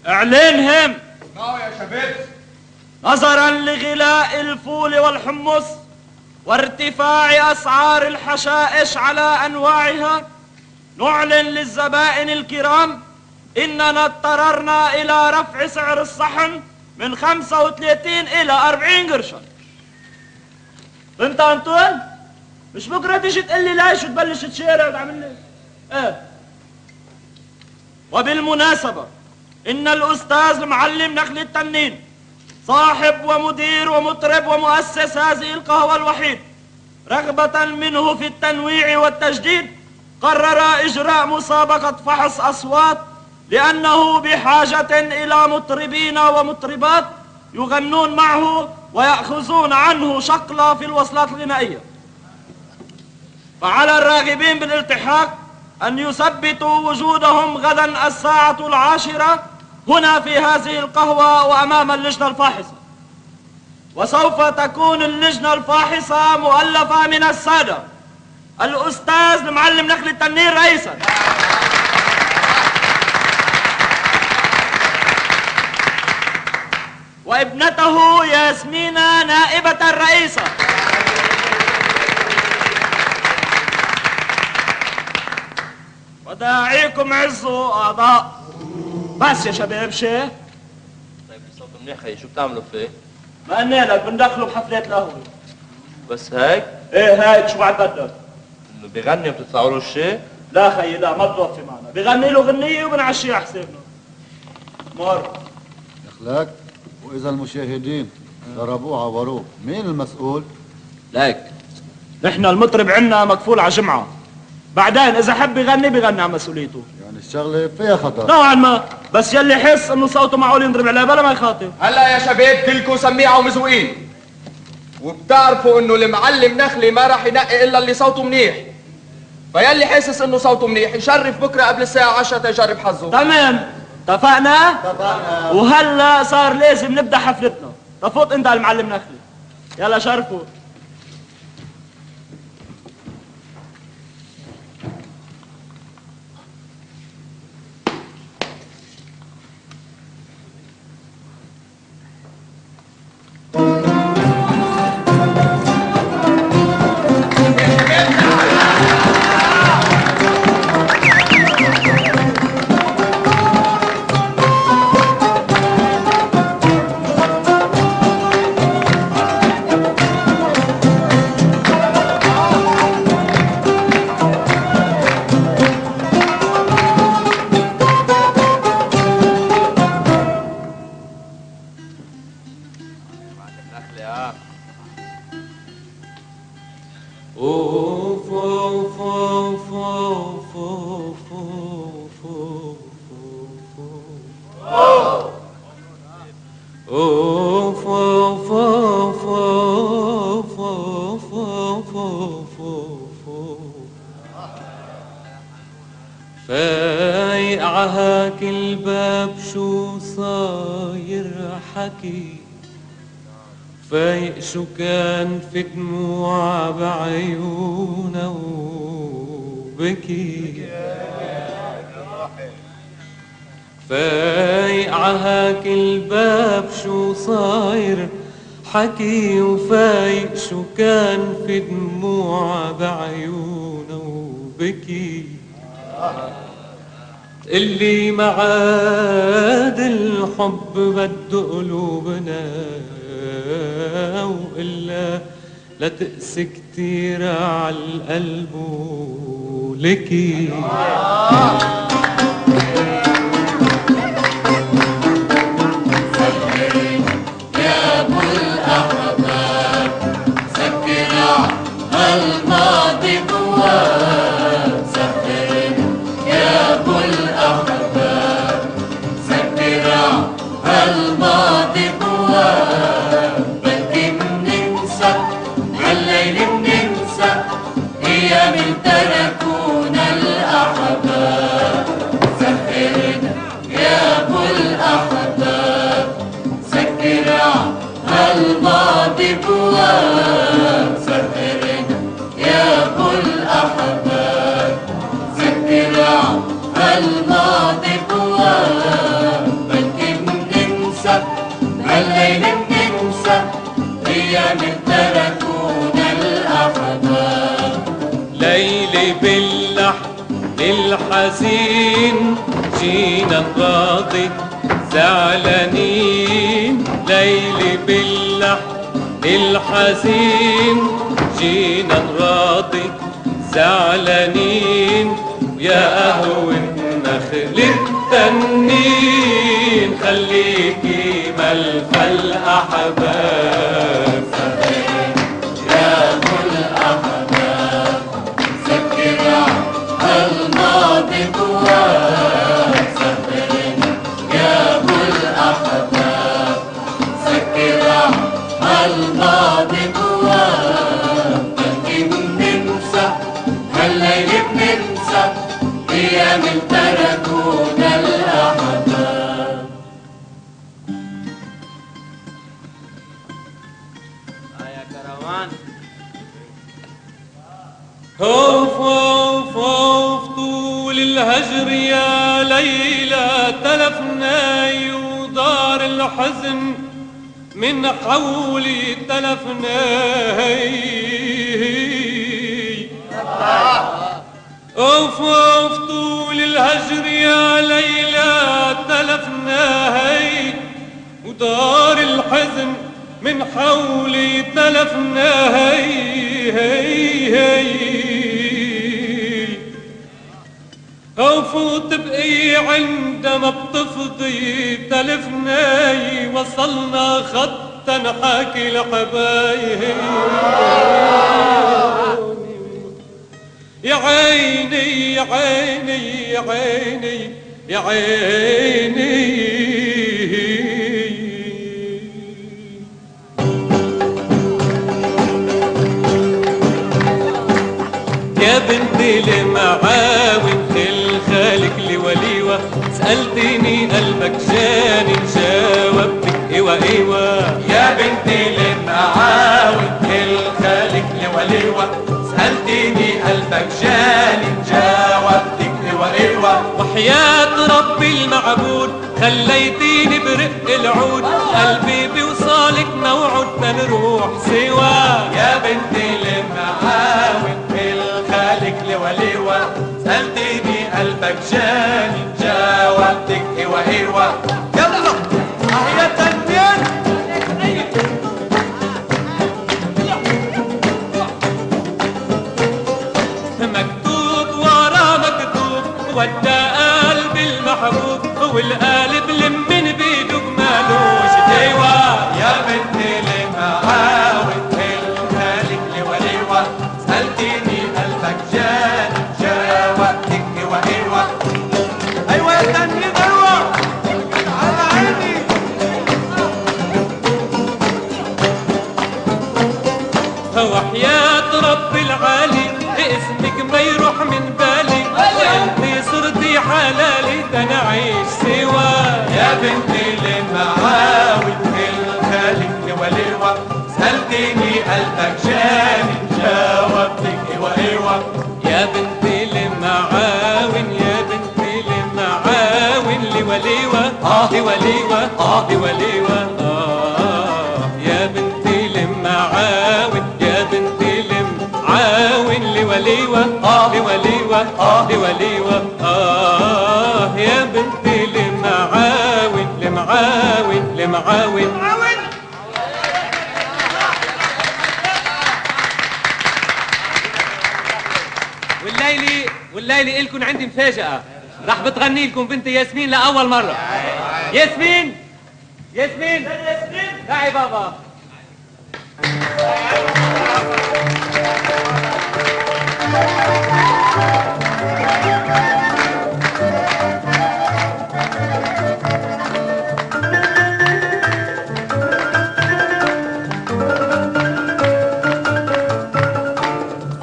اعلنهم. اسمعوا يا شباب. نظرا لغلاء الفول والحمص وارتفاع أسعار الحشائش على أنواعها، نعلن للزبائن الكرام إننا اضطررنا إلى رفع سعر الصحن من 35 إلى 40 قرشا. انت انطون مش بكره تيجي تقول لي ليش وتبلش تشير وتعمل لي ايه. وبالمناسبه ان الاستاذ المعلم نخل التنين صاحب ومدير ومطرب ومؤسس هذه القهوه الوحيد، رغبه منه في التنويع والتجديد، قرر اجراء مسابقه فحص اصوات، لانه بحاجه الى مطربين ومطربات يغنون معه ويأخذون عنه شقلة في الوصلات الغنائية. فعلى الراغبين بالالتحاق أن يثبتوا وجودهم غدا الساعة 10 هنا في هذه القهوة وأمام اللجنة الفاحصة. وسوف تكون اللجنة الفاحصة مؤلفة من السادة الأستاذ المعلم نخل التنين رئيسا، وابنته ياسمينة نائبة الرئيسة، وداعيكم عزوا أعضاء. بس يا شباب شيء. طيب الصوت منيح خيي، شو بتعملوا فيه؟ ما قلنا لك بندخله بحفلات القهوة. بس هيك؟ ايه هيك، شو بعد بدك؟ انه بيغني وبتدفعوا له الشيء؟ لا خيي لا، ما بتوفي معنا، بغني له غنية وبنعشيه على حسابنا. مر يخلك. وإذا المشاهدين ضربوه عوروه، مين المسؤول؟ ليك نحن المطرب عنا مكفول على جمعة، بعدين إذا حب يغني بيغني على مسؤوليته. يعني الشغلة فيها خطر نوعا ما، بس يلي يحس إنه صوته معقول ينضرب عليه بلا ما يخاطر. هلا يا شباب كلكم سميعة ومزوقين، وبتعرفوا انه المعلم نخلي ما راح ينقي الا اللي صوته منيح، فيلي حاسس انه صوته منيح يشرف بكره قبل الساعة 10 تجرب حظه. تمام، اتفقنا؟ اتفقنا. وهلا صار لازم نبدا حفلتنا، تفوت انت على المعلم نخلي. يلا شرفوا. فايق عهاك الباب شو صاير حكي، فايق شو كان في دموع بعيونه وبكي، فايق عهاك الباب شو صاير حكي، وفايق شو كان في دموع بعيونه وبكي. تقلي معاد الحب بده قلوبنا، وإلا لا تقسي كتير عالقلب ولكي. يا ابو الاحباب سكر هالماضي جواك، سكر يا ابو الاحباب سكر هالماضي جواك. بلكي بننسى هالليل، بننسى ايام تركونا الاحباب. سكرنا يا ابو الاحباب سكر هالماضي جواك. سكرنا يا ابو الاحباب سكر هالماضي جواك. بلكي للحزين جينا نراضي زعلانين ليلي باللحن للحزين جينا نراضي زعلانين يا قهوة نخل التنين خليكي ملفى الأحباب يا أبو الأحباب سكر الماضي جواك سهرين يا أبو الأحباب سكر الماضي جواك ممكن ننسى هالليل بننسى أيام تركونا الأحباب. يا كروان خوف خوف خوف طول الهجر يا ليلى تلفناي ودار الحزن من حولي تلفناي خوف خوف طول الهجر يا ليلى تلفناي ودار الحزن من حولي تلفناي خوف تبقي عندما بتفضي تلفناي وصلنا خطا نحاكي لحبايب يا عيني يا عيني يا عيني يا عيني يا بنتي المعاون خل خالك لوليوة سألتني قلبك جاني جاوبتك ايوه ايوه يا بنتي المعاون خل خالك لوليوة سألتني قلبك جاني جاوبتك ايوه ايوه وحياة ربي المعبود خليتيني برق العود قلبي بوصالك موعود تنروح سوا يا بنتي المعاون خالك لوليوة سألتني قلبك جاني جاوبتك ايوه ايوه يلا هي التنين مكتوب ورا مكتوب ودى قلبي المحبوب والقالب لمن بيدك مالوش ايوه يا بنتي المعاون خالك لوليوة سألتني قلبك جاني جاوبتك ايوه ايوه ايوه يا تنين ايوه على عيني وحياة رب العالي اسمك ما يروح من بالي وانتي صرتي حلالي ده نعيش سوا يا بنتي المعاون خالك لوليوة سألتني قلبك جاني جاوبتك ايوه ايوه يا بنتي المعاون يا بنتي المعاون لوليوة لوليوة لوليوة يا بنتي المعاون يا بنتي المعاون لوليوة لوليوة لوليوة يا بنتي المعاون المعاون المعاون والليلة إلكن عندي مفاجأة راح بتغني لكم بنتي ياسمين لأول مرة. ياسمين ياسمين تعي بابا.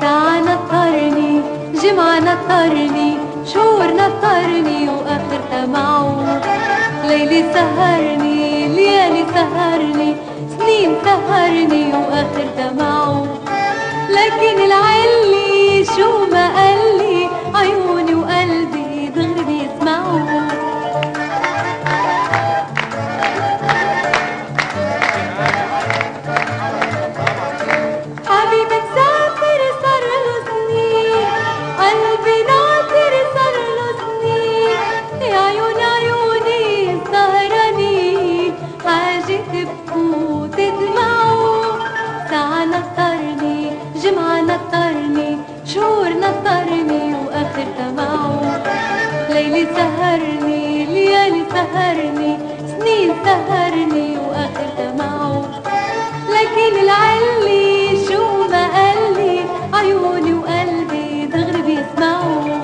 ساعة نطرني جمعة نطرني شهور نطرني وآخرتها معه ليلي سهرني ليالي سهرني سنين سهرني وآخرتها معه لكن العلي شو ما قالي عيوني وقلبي دغري بيسمعوا حبيبي مسافر صار له سنين قلبي ناطر ليالي سهرني ليالي سهرني سنين سهرني واخرها معه، لكن العلي شو ما قالي عيوني وقلبي دغري بيسمعوا.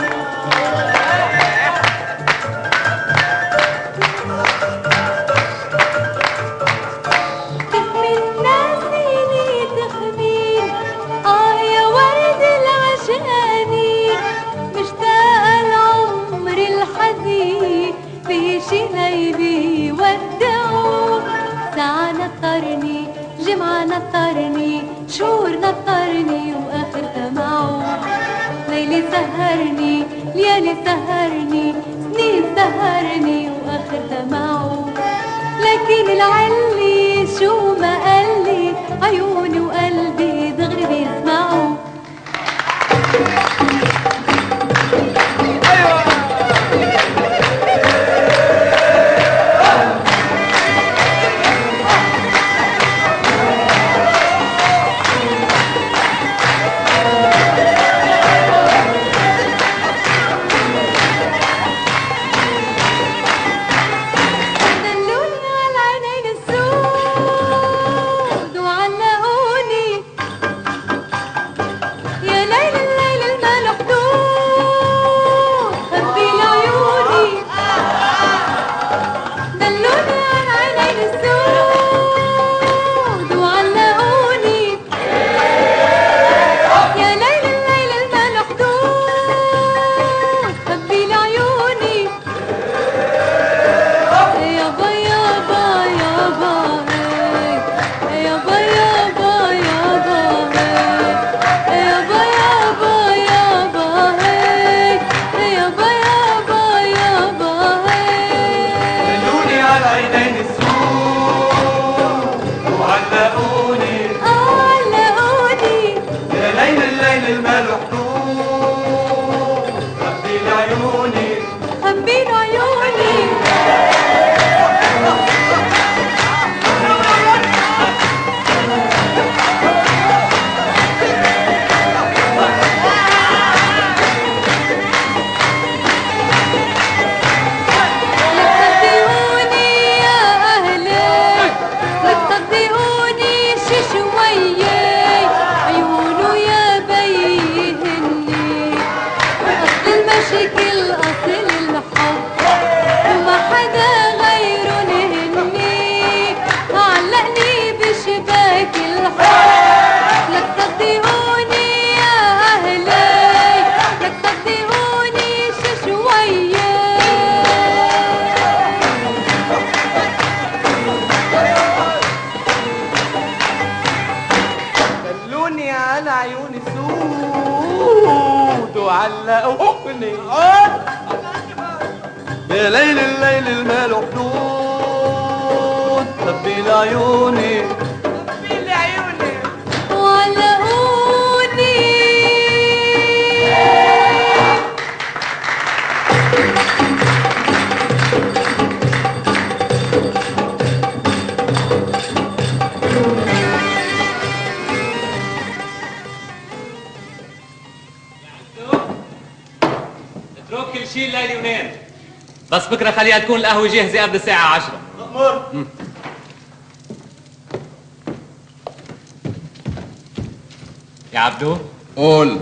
تخمين ناسيني تخمين يا ورد العشقاني، مشتاقة العمر الحزين في شي ليلي ودعوا. ساعة نطرني جمعة نطرني شهور نطرني واخرها معه، ليلي سهرني ليالي سهرني سنين سهرني واخرها معه، لكن العلي شو ما قالي عيوني وقلبي دغري بيسمعوا. يا ليل الليل المال حدود، خبي لي عيوني خبي لي عيوني وعلقوني. اترك كل شيء الليلة ونام، بس بكره خليها تكون القهوة جاهزة قبل الساعة 10. مأمور. يا عبدو قول.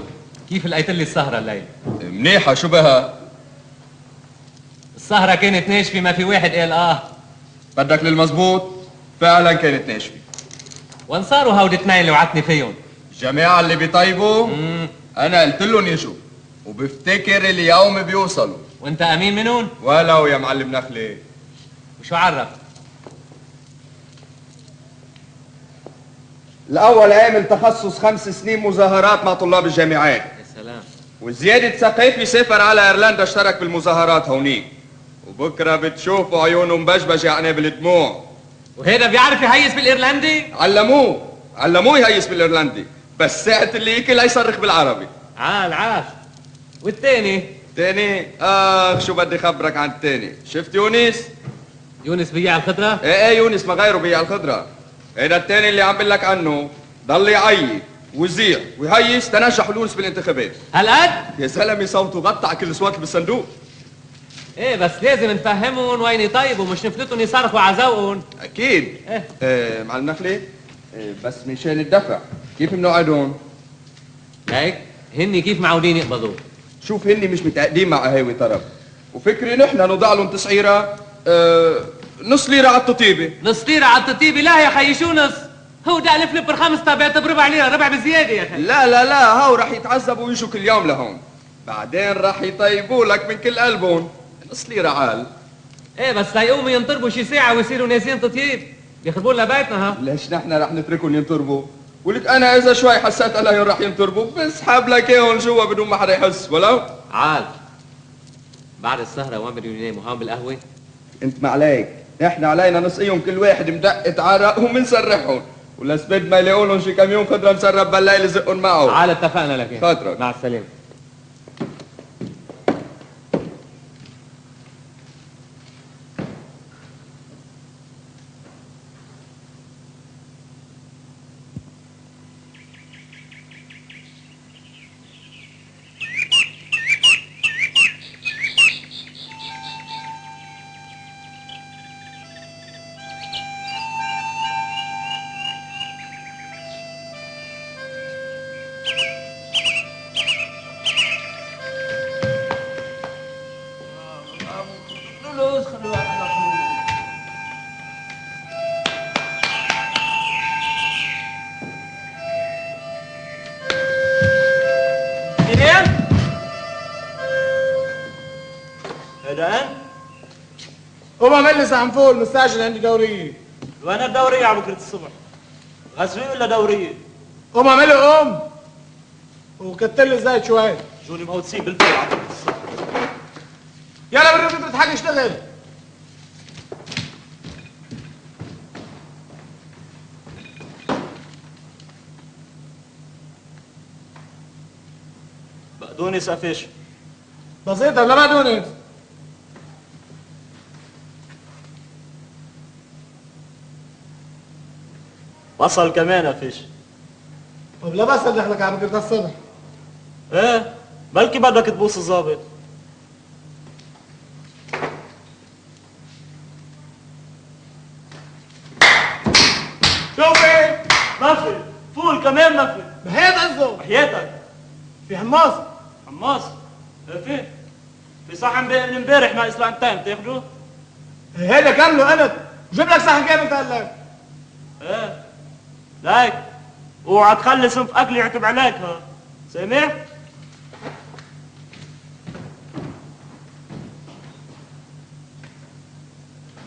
كيف لقيت لي السهرة الليل؟ منيحة. شو بها؟ السهرة كانت ناشفة، ما في واحد قال بدك للمزبوط؟ فعلا كانت ناشفة. وين صاروا هودي اثنين اللي وعدتني فيهم؟ الجماعة اللي بيطيبوا أنا قلت لهم يجوا، وبفتكر اليوم بيوصلوا. وانت امين منون؟ ولو يا معلم نخلة. وشو عرف؟ الأول عامل تخصص 5 سنين مظاهرات مع طلاب الجامعات. يا سلام. وزيادة ثقافي سافر على ايرلندا، اشترك بالمظاهرات هونيك، وبكره بتشوفوا عيونه مبجبجة عناب الدموع. وهذا بيعرف يهيس بالايرلندي؟ علموه يهيس بالايرلندي، بس ساعة اللي ياكل يصرخ بالعربي. عاش. والثاني؟ تاني شو بدي خبرك عن التاني. شفت يونس؟ يونس بياع الخضرة؟ ايه يونس ما غيره بياع الخضرة. هيدا التاني اللي عم بقول لك عنه ضل يعيط ويزيع ويهيس تنجح يونس بالانتخابات. هالقد؟ يا زلمه صوته غطى على كل الاصوات اللي بالصندوق. ايه بس لازم نفهمهم وين يطيبوا مش نفلتهم يصرخوا على ذوقهم. اكيد. معلم نخلة، بس مشان الدفع كيف بنقعدهم؟ هيك هني كيف معودين يقبضوا؟ شوف هني مش متعقدين مع قهاوي طرب، وفكري نحن نوضع لهم تسعيره نص ليره على التطيبه. نص ليره على التطيبه؟ لا يا خيي شو نص؟ هو ده الف لب الخمس طابات بربع ليره، ربع بزياده يا اخي. لا لا لا، هاو رح يتعذبوا ويجوا كل يوم لهون، بعدين رح يطيبوا لك من كل قلبهم. نص ليره عال. ايه بس ليقوموا ينطربوا شي ساعه ويصيروا ناسين تطيب، بيخربوا لنا بيتنا. ها ليش نحن رح نتركهم ينطربوا؟ ولك انا اذا شوي حسيت عليهم رح ينطربوا بسحب لك اياهم جوا بدون ما حدا يحس ولو. عال بعد السهره وين بدهم يناموا؟ هون بالقهوه؟ انت ما عليك، احنا علينا نسقيهم كل واحد مدقة عرق ومنسرحهم، ولسبد ما يلاقوا لهم شي كم يوم خضره مسرب بالليل يزقهم معه. عال اتفقنا لك. خاطرك. مع السلامه. هو مجلس عم فوق المستعجل عندي دوريه. وين الدوريه على بكره الصبح؟ غزوه ولا دوريه؟ قوم اعملوا قوم وكتر لي زيت شوي. جوني موتسين بالبيت على بكره الصبح. يلا بالرفض بتحق اشتغل. بقدونس قفش. بسيطة ولا بقدونس؟ بصل كمان قفش. طب لا بس دخلك على بكرة الصبح. ايه بلكي بدك تبوس الظابط. شوفي ما في فول كمان ما في. بحياة عزه بحياتك في حماص. حماص؟ ايه في صحن من امبارح ناقص لعنتين بتاخده؟ هيدا كامله قلت جيب لك صحن كامل تقلك. ايه ليك اوعى تخلي صنف اكل يعتب عليك. ها سامع؟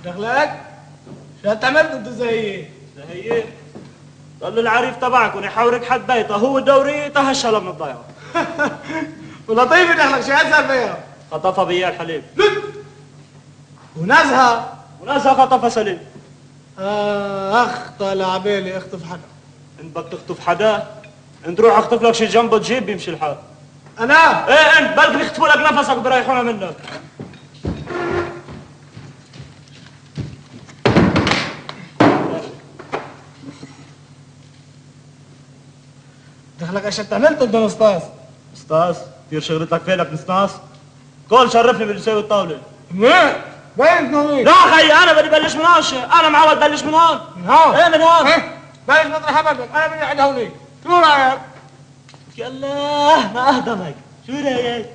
دخلك؟ شو عملت انت زي هي ضل العريف تبعكم يحاورك حد بيته، هو دوري تهشله من الضيعه. ولطيفة دخلك شو صار فيها؟ خطفها بيا الحليب. ونازها خطفها سليم. اخ طالع عبالي اخطف حدا. انت بدك تخطف حدا؟ انت روح اخطف لك شي جنبه تجيب بيمشي الحال. انا؟ ايه انت بلكي بيخطفوا لك نفسك وبيريحونا منك. دخلك اشد عملت انت نصطاص. استاذ كثير شغلتك فينك نصناص. كل شرفني باللي يساوي الطاوله. وين؟ وين تنوي؟ لا خيي انا بدي بلش من هون، انا معود بلش من هون. من هون؟ ايه من هون. بلش مطرح بدك، انا بدي اقعد هونيك. شو رايك؟ يا الله ما اهدمك، شو رايك؟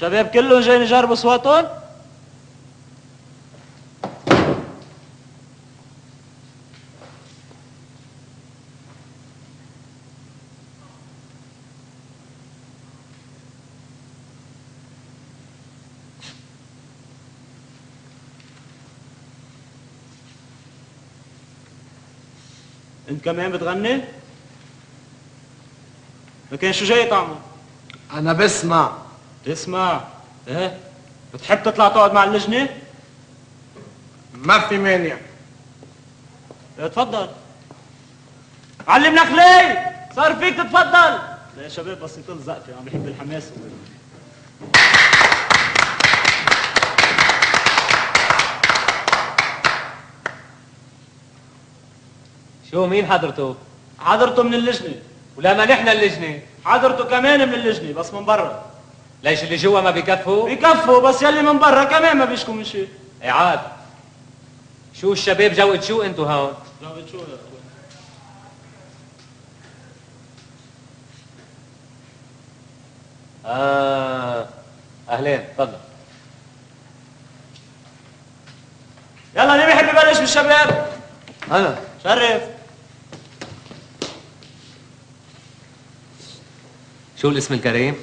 الشباب كلهم جايين يجربوا اصواتهم؟ انت كمان بتغني؟ لكن شو جاي طعمه؟ انا بسمع. تسمع؟ ايه؟ بتحب تطلع تقعد مع اللجنة؟ ما في مانع. ايه تفضل. علمنا خلي، صار فيك تتفضل. لا يا شباب بس يطل زقفة عم بحب الحماس. شو مين حضرته؟ حضرته من اللجنة. ولما نحن اللجنة؟ حضرته كمان من اللجنة بس من برا. ليش اللي جوا ما بكفوا؟ بكفوا بس يلي من برا كمان ما بيشكوا من شيء. عاد شو الشباب جوقت شو انتو هون؟ جوقت شو يا اخوان؟ اهلين تفضل. يلا مين بيحب يبلش بالشباب؟ أنا. شرف. شو الاسم الكريم؟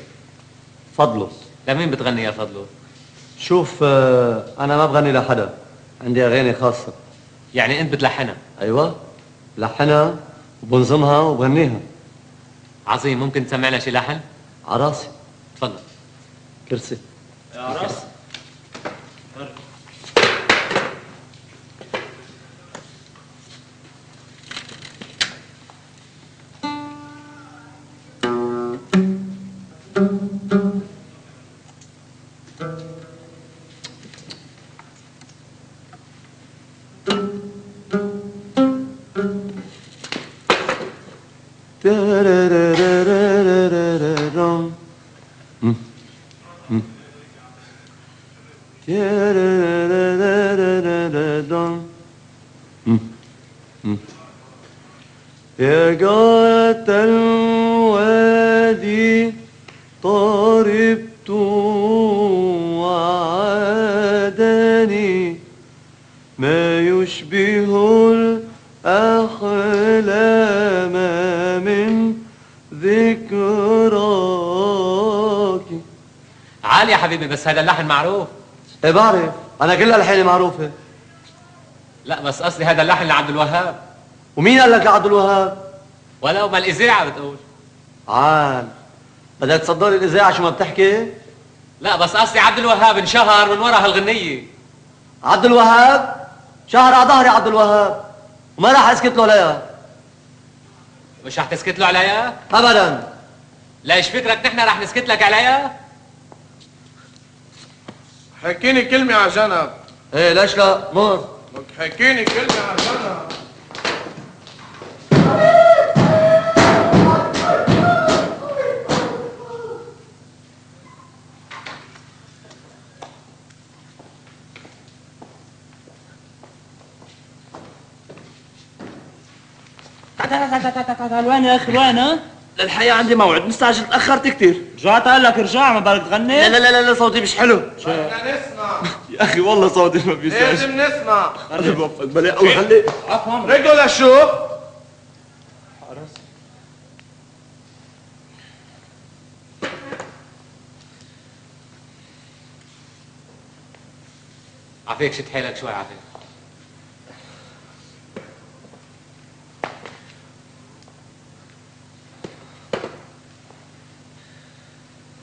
فضله. لمين بتغني يا فضله؟ شوف أنا ما بغني لحدا، عندي أغاني خاصة. يعني أنت بتلحنها؟ أيوة، بلحنها وبنظمها وبغنيها. عظيم، ممكن تسمعنا شي لحن؟ عراسي. تفضل. كرسي. يا عراس. يا قاة الوادي طربت وعادني ما يشبه الأحلام من ذكراك. عالي يا حبيبي بس هذا اللحن معروف. ايه بعرف، أنا كل ألحاني معروفة. لا بس قصدي هذا اللحن لعبد الوهاب. ومين قال لك لعبد الوهاب؟ ولو ما الإذاعة بتقول. عال بدك تصدر الإذاعة شو ما بتحكي؟ لا بس قصدي عبد الوهاب انشهر من ورا هالغنية. عبد الوهاب شهر على ظهري عبد الوهاب وما راح اسكت له عليها. مش رح تسكت له عليها؟ ابدا. ليش فكرك نحن رح نسكت لك عليها؟ حكيني كلمة على جنب. ايه ليش لا؟ مر. حكيني كلمة على جنب. تعال وين يا اخي وين ها؟ للحقيقة عندي موعد مستعجل تأخرت كتير. رجعت قال لك ارجع ما بدك تغني؟ لا صوتي مش حلو. بدنا نسمع. يا أخي والله صوتي ما بيسمعش. لازم نسمع. الله يوفقك بلا أول خلي. عفوا رجعوا لشو؟ عفيك شد حيلك شوي عفيك.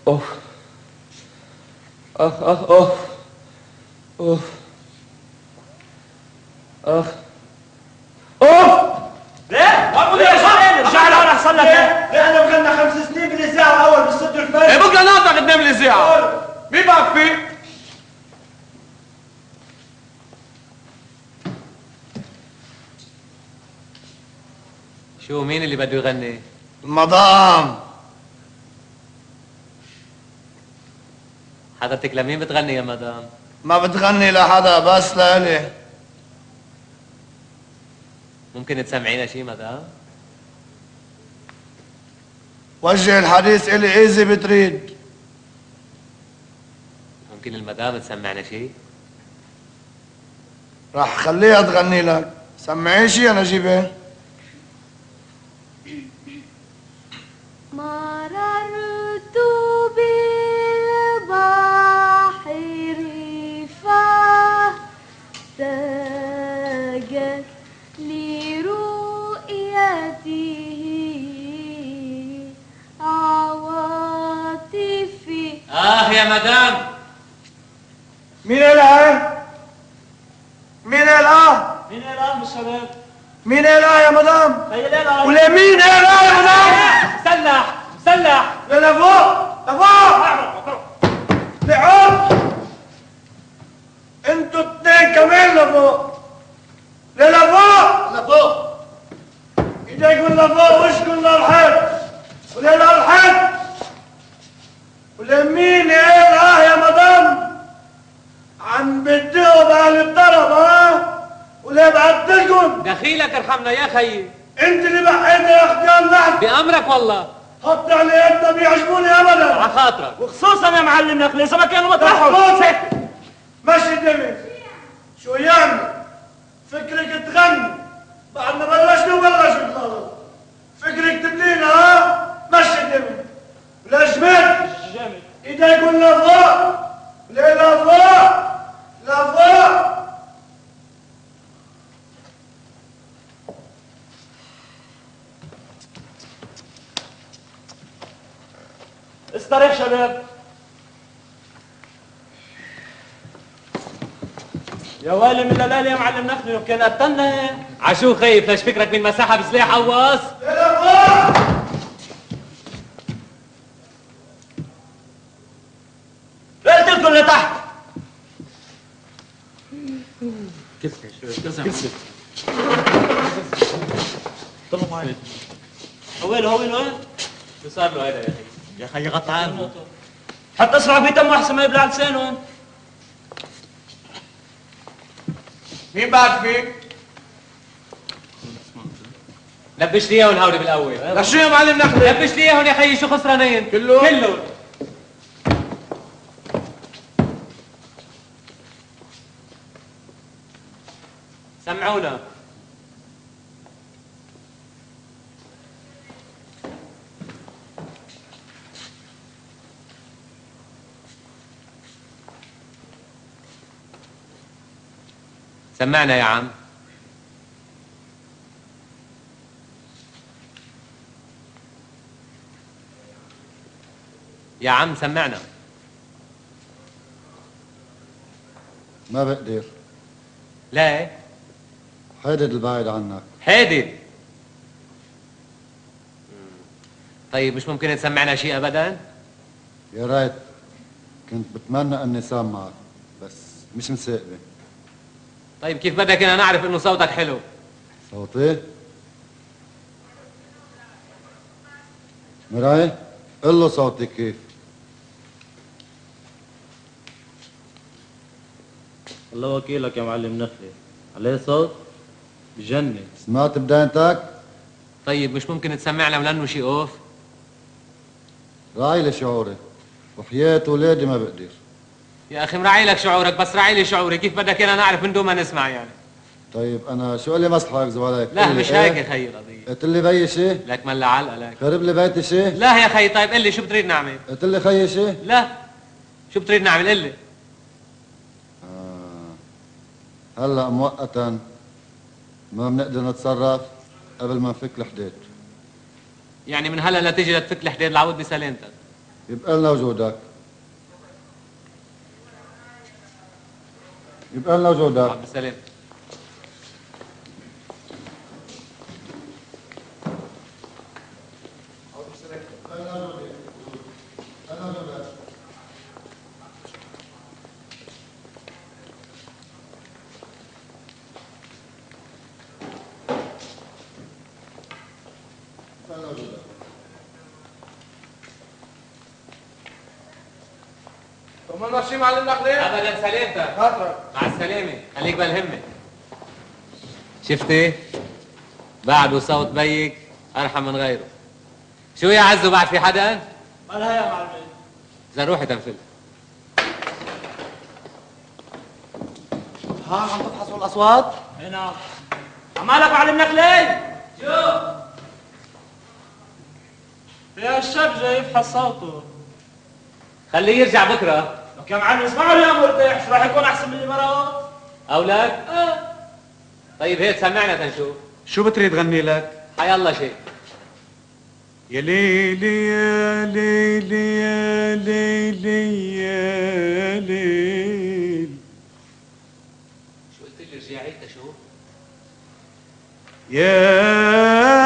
اوف اخ اخ اوف اوف اخ اوف. ليه؟ رجع لهون احسن لك. احنا بغنى 5 سنين بالاذاعه الاول بالصدر الفرد. ايه بكره نقطع قدام الاذاعه. مين بقى فيه؟ شو مين اللي بده يغني؟ المدام. حضرتك لمين بتغني يا مدام؟ ما بتغني لحدا بس لإلي. ممكن تسمعينا شي مدام؟ وجه الحديث إلي إذا بتريد. ممكن المدام تسمعنا شيء؟ راح خليها تغني لك. سمعي شي انا جيبه. مررت بالبحر فاحتاجت لرؤيته عواطفي. يا مدام. مين قالها؟ مين قالها؟ مين قال بالشباب؟ مين قالها يا مدام؟ هي ليلى. ولا مين قالها يا مدام؟ مسلح مسلح. لفوق لفوق لعوب. انتوا اتنين كمان لفوق. لفوق لفوق. ايديكم لفوق وشكم للحيط. وللحيط. ولا مين قالها يا مدام؟ عم بديهم على الطرب ها؟ ولا بعدلكم؟ دخيلك ارحمنا يا خيي. انت اللي بحينا يا اختي نحن. بأمرك والله. حط على يدنا بيعجبوني ابدا. على خاطرك. وخصوصا يا معلم نخلة ما كانوا مطرحهم. ماشي دمي. شو يعمل؟ فكرك تغني بعد ما بلشنا الغلط. فكرك تبلينا ها؟ ماشي دمي. ولا جمد. ايديكم لفوق. لفوق. لفوق. استريح شباب. يا ويلي من الليالي يا معلم نخلة كان قتلنا. عشو خايف ليش فكرك من مساحة بسلاح عواص؟ قلت لكم لتحت. كسر طلعوا معي. هويل وين؟ شو صار له هيدا يا خيي؟ يا خي غطى عنه. حتى اسرع في دمه احسن ما يبلع لسانه. مين بعد فيك؟ لبش لي اياهم هودي بالاول. لشو يا معلم نخلة؟ لبش لي اياهم يا خيي شو خسرانين؟ كله؟ كله. سمعونا. سمعنا يا عم. يا عم سمعنا. ما بقدر. ليه؟ حدد البعيد عنك. حادد. طيب مش ممكن تسمعنا شيء ابدا؟ يا ريت. كنت بتمنى اني سامعك بس مش مساقبة. طيب كيف بدك انا نعرف انه صوتك حلو؟ صوتي؟ مراي قل له صوتي كيف. الله وكيلك يا معلم نخلة. عليه صوت بجنن. سمعت بدايتك؟ طيب مش ممكن تسمعنا ولانه شيء اوف؟ راعي لي شعوري وحياة ولادي ما بقدر. يا اخي مراعي لك شعورك بس راعي لي شعوري، كيف بدك انا نعرف من دون ما نسمع يعني؟ طيب انا شو قال لي مصلحة اكذب عليك؟ لا مش هيك يا خيي القضية. قلت لي بيي شيء؟ لك ملا علقة لك. خرب لي بيتي شيء؟ لا يا خيي طيب قل لي شو بتريد نعمل؟ قلت لي خيي شيء؟ لا شو بتريد نعمل قل لي. هلا مؤقتا ما بنقدر نتصرف قبل ما نفك الحديد. يعني من هلا لتيجي لتفك الحديد العود بسلامتك. يبقى لنا وجودك. يبقى لنا وجودك. عبد السلام. طب ما ماشي معلم نخلة؟ ابدا سلامتك. خاطرك. مع السلامة، خليك بالهمة. شفتي؟ بعده صوت بيك ارحم من غيره. شو يا عزو بعد في حدا؟ مالها يا معلم؟ اذا روحي تنفل. ها عم تفحصوا الاصوات؟ اي نعم. عمالك معلم نخلي؟ شو؟ يا الشاب جاي يفحص صوته. خليه يرجع بكره. لك يا معلم اسمعوا لي يا مرتاح، شو راح يكون احسن من اللي مرات؟ اولاد؟ طيب هيك سمعنا تنشوف. شو بتريد غني لك؟ حيالله شيء. يا ليلي يا ليلي يا ليلي يا ليل. شو قلت لي رجع عيد تشوف؟ يا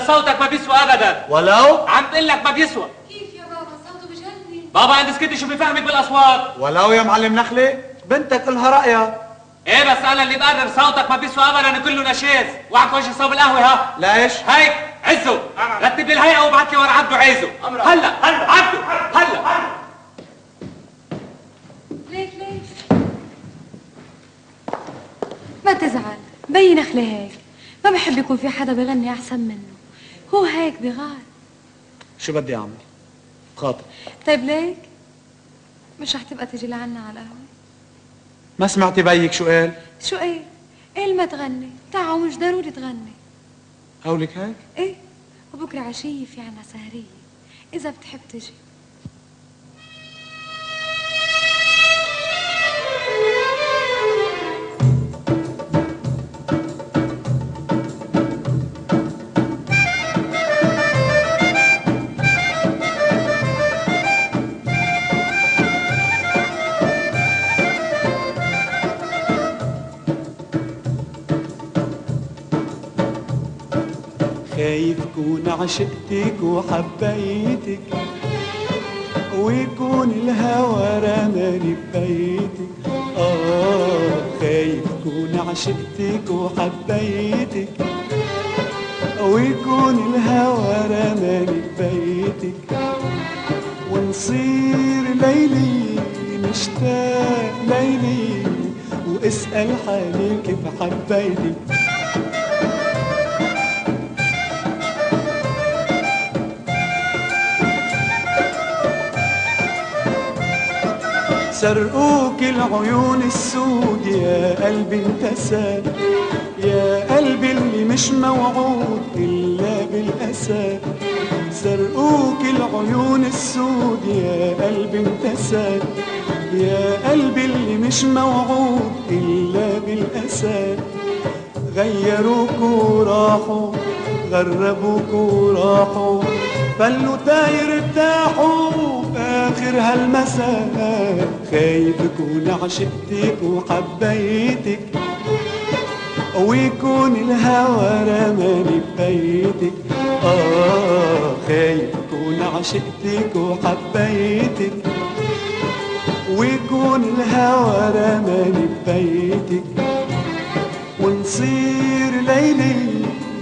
صوتك ما بيسوى ابدا. ولو؟ عم بقول لك ما بيسوى. كيف يا بابا صوته بجنن؟ بابا عند سكتي شو بيفهمك بالاصوات؟ ولو يا معلم نخلة بنتك لها رأيها. ايه بس انا اللي بقرر صوتك ما بيسوى ابدا كله نشاز. وعك وجه صوب القهوه ها. ليش؟ هيك عزو رتب لي الهيئه وابعث لي ورا عبده عايزه. هلا عبده هلا. ليك ما تزعل، بين نخلة هيك ما بحب يكون في حدا بغني احسن منه، هو هيك بغار. شو بدي اعمل؟ خاطر. طيب ليك مش رح تبقى تجي لعنا على القهوة؟ ما سمعتي بيك شو قال؟ شو قال؟ قال ما تغني، تعا مش ضروري تغني. قولك هيك؟ ايه، وبكره عشية في عنا سهرية، إذا بتحب تجي. خايف كون عشقتك وحبيتك ويكون الهوى رماني ببيتك. خايف كون عشقتك وحبيتك ويكون الهوى رماني ببيتك. ونصير ليلي نشتاق ليلي واسأل حالي كيف حبيتك. سرقوك العيون السود يا قلبي انتسى، يا قلبي اللي مش موعود إلا بالأسى. سرقوك العيون السود يا قلبي انتسى، يا قلبي اللي مش موعود إلا بالأسى. غيروك وراحوا غربوك وراحوا فلوا تاير ارتاحوا آخر هالمساء. خايف كون عشقتك وحبيتك ويكون الهوى رماني ببيتك. خايف كون عشقتك وحبيتك ويكون الهوى رماني ببيتك. ونصير ليلي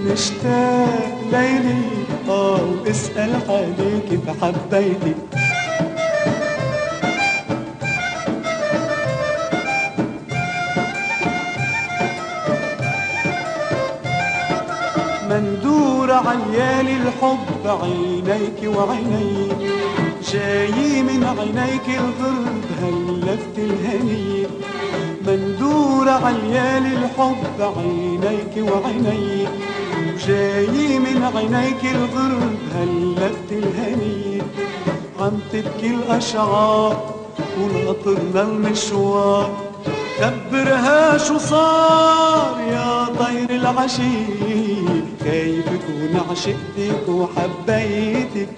نشتاق ليلي واسأل حالي كيف حبيتك. مندور عيالي الحب عينيك وعيني، جاي من عينيك الغرب هلفت الهني. مندور عاليالي الحب عينيك وعيني، وجاي من عينيك الغرب هلبت الهني. عم تبكي الأشعار وناطرنا المشوار، خبرها شو صار يا طير العشيق، خايف كون عشقتك وحبيتك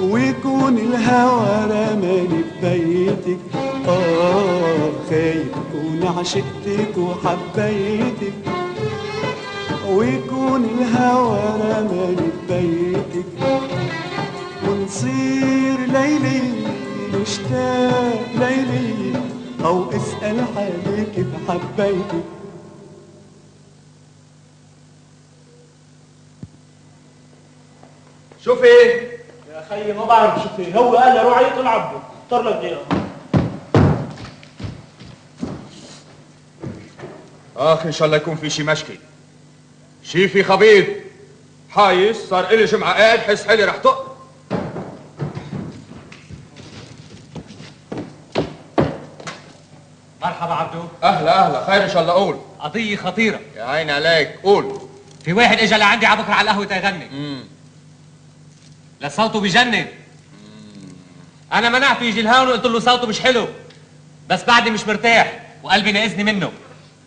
ويكون الهوى رماني ببيتك. خايف كون عشقتك وحبيتك ويكون الهوى رماني ببيتك، ونصير ليلي مشتاق ليلي، أو اسأل حالي كيف حبيتك. شوفي يا خيي ما بعرف شو فيه، هو قال لي روح عيط العبه، اختار لك دقيقة. ان شاء الله يكون في شي مشكل، شي في خبيث حايس صار إلي جمعة قاعد حس حالي رح طق. مرحبا عبدو. اهلا خير ان شاء الله. قول. قضية خطيرة. يا عيني عليك قول. في واحد اجى لعندي عبكر على القهوة تيغني. لصوته بجنن. انا منعته يجي لهون وقلت له صوته مش حلو، بس بعدني مش مرتاح وقلبي ناقزني منه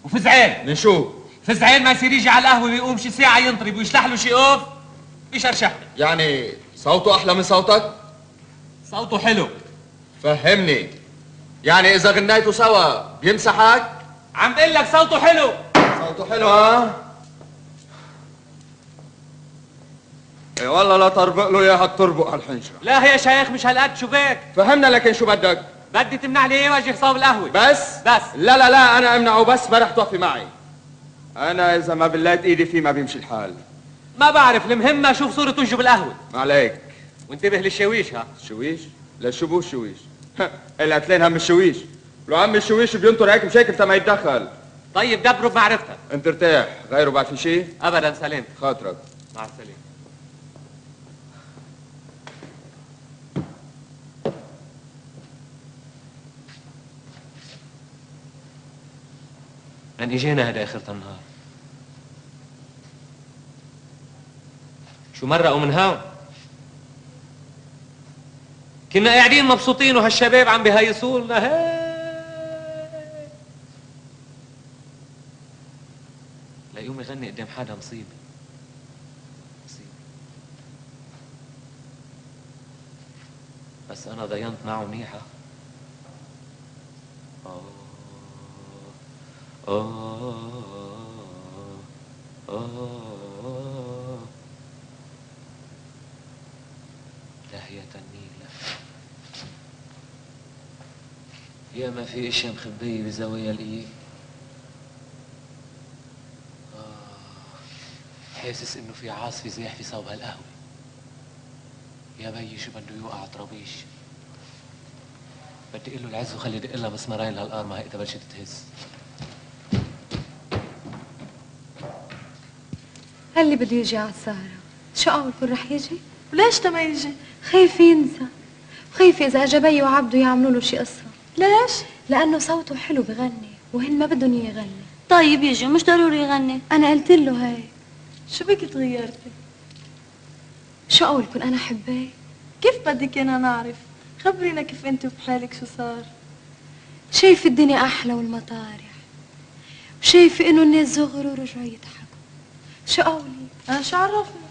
وفزعان. من شو؟ فزعان ما يصير يجي على القهوة ويقوم شي ساعة ينطرب ويشلح له شي اوف بيشرشحني. يعني صوته احلى من صوتك؟ صوته حلو. فهمني، يعني اذا غنيتوا سوا بيمسحك؟ عم بقول لك صوته حلو. صوته حلو ها؟ اي والله لا تربق له اياها تربق هالحنشره. لا يا شيخ مش هالقد، شو بك؟ فهمنا، لكن شو بدك؟ بدي تمنع لي ايه واجي حساب القهوة بس؟ بس. لا انا امنعه بس ما رح توفي معي. انا اذا ما بليت ايدي فيه ما بيمشي الحال. ما بعرف، المهم اشوف صورة وجهه بالقهوة. ما عليك. وانتبه للشاويش ها. الشويش؟ لا شو بو الشويش؟ القتلين هم الشويش. لو عم الشويش بينطر هيك مشاكل تا ما يتدخل. طيب دبره بمعرفتك. انت ارتاح، غيره بعد في شيء؟ ابدا سلامت. خاطرك. مع السلامة. من اجينا هذا اخرة النهار؟ شو مرقوا من هون؟ كنا قاعدين مبسوطين وهالشباب عم بهيصوا لنا لا يقوم يغني قدام حدا مصيبة. بس انا ضينت معه منيحة. داهية النيلة يا ما في اشياء مخبية بزوايا الايد. حاسس انه في عاصفة زاح في صوب هالقهوة. يا بيي شو بده يوقع طرابيش. بدي اقول له العز وخلي دق لها مسمارين لهالقار ما هيك بلشت تهز. اللي بده يجي على السهرة شو أول كل رح يجي؟ وليش ما يجي؟ خايف ينسى، خايف إذا أجا بي وعبده يعملوا له شي قصة. ليش؟ لأنه صوته حلو بغني وهن ما بدهم يغني. طيب يجي مش ضروري يغني. أنا قلت له هيك. شو بك تغيرتي؟ شو أول كن أنا حباه؟ كيف بدك أنا نعرف؟ خبرينا كيف أنت وبحالك شو صار. شايف الدنيا أحلى والمطارح، وشايفة إنه الناس زغروا ورجعوا يضحكوا. شو قولي؟ أنا شو عرفني؟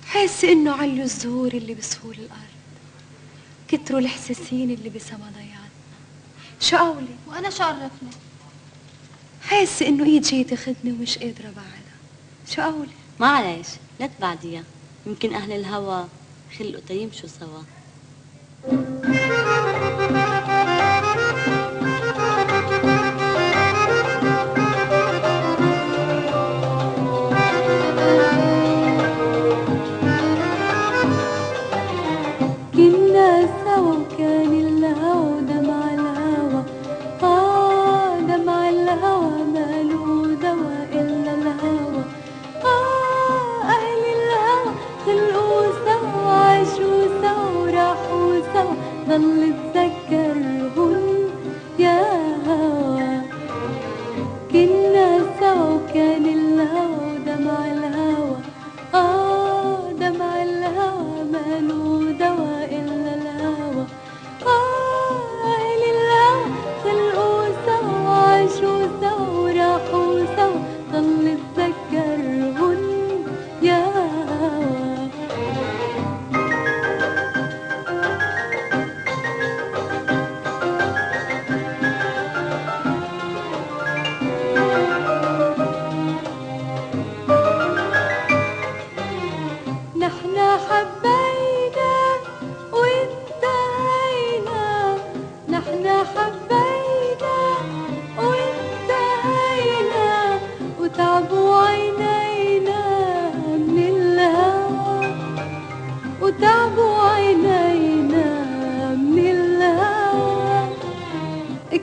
حاسة إنه علوا الزهور اللي بسهول الأرض، كتروا الحساسين اللي بسما ضيعتنا. شو قولي؟ وأنا شو عرفني؟ حاسة إنه إيد جاي تاخدني ومش قادرة بعدها. شو قولي؟ معلش لا تبعديها، يمكن أهل الهوى خلقوا تيمشوا سوا. كنا سوا وكان الهوى دمع الهوى، دمع الهوى ماله دوا إلا الهوى. أهل الهوى خلقوا سوا عاشوا سوا وراحوا سوا، ضل اتذكرهن يا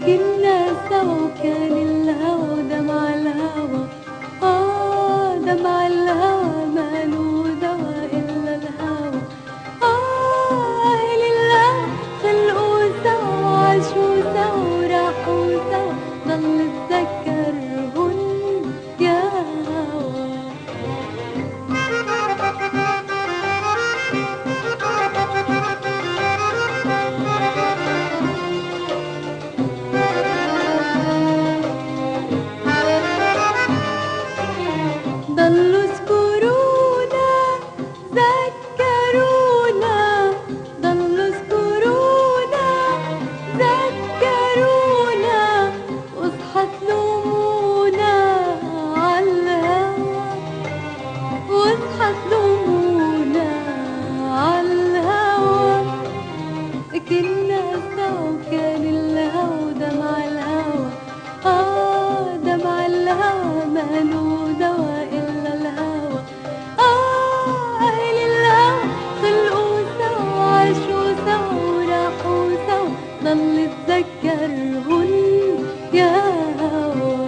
كنا سوا وكان الهوى دمع الهوى دمع الهوى ماله دوا إلا الهوى أهل الهوى خلقوا سوا وعاشوا سوا وراحوا سوا ضل اتذكرهن يا هوى ضلوا اذكرونا ذكرونا ضلوا اذكرونا ذكرونا واصحى تلومونا عالهوى واصحى تلومونا عالهوى كنا سوا وكان الهوى دمع الهوى دمع الهوى ماله دوا إلا الهوى أهل الهوى خلقوا سوا وعاشوا سوا وراحوا سوا ضل اتذكرهن يا هوى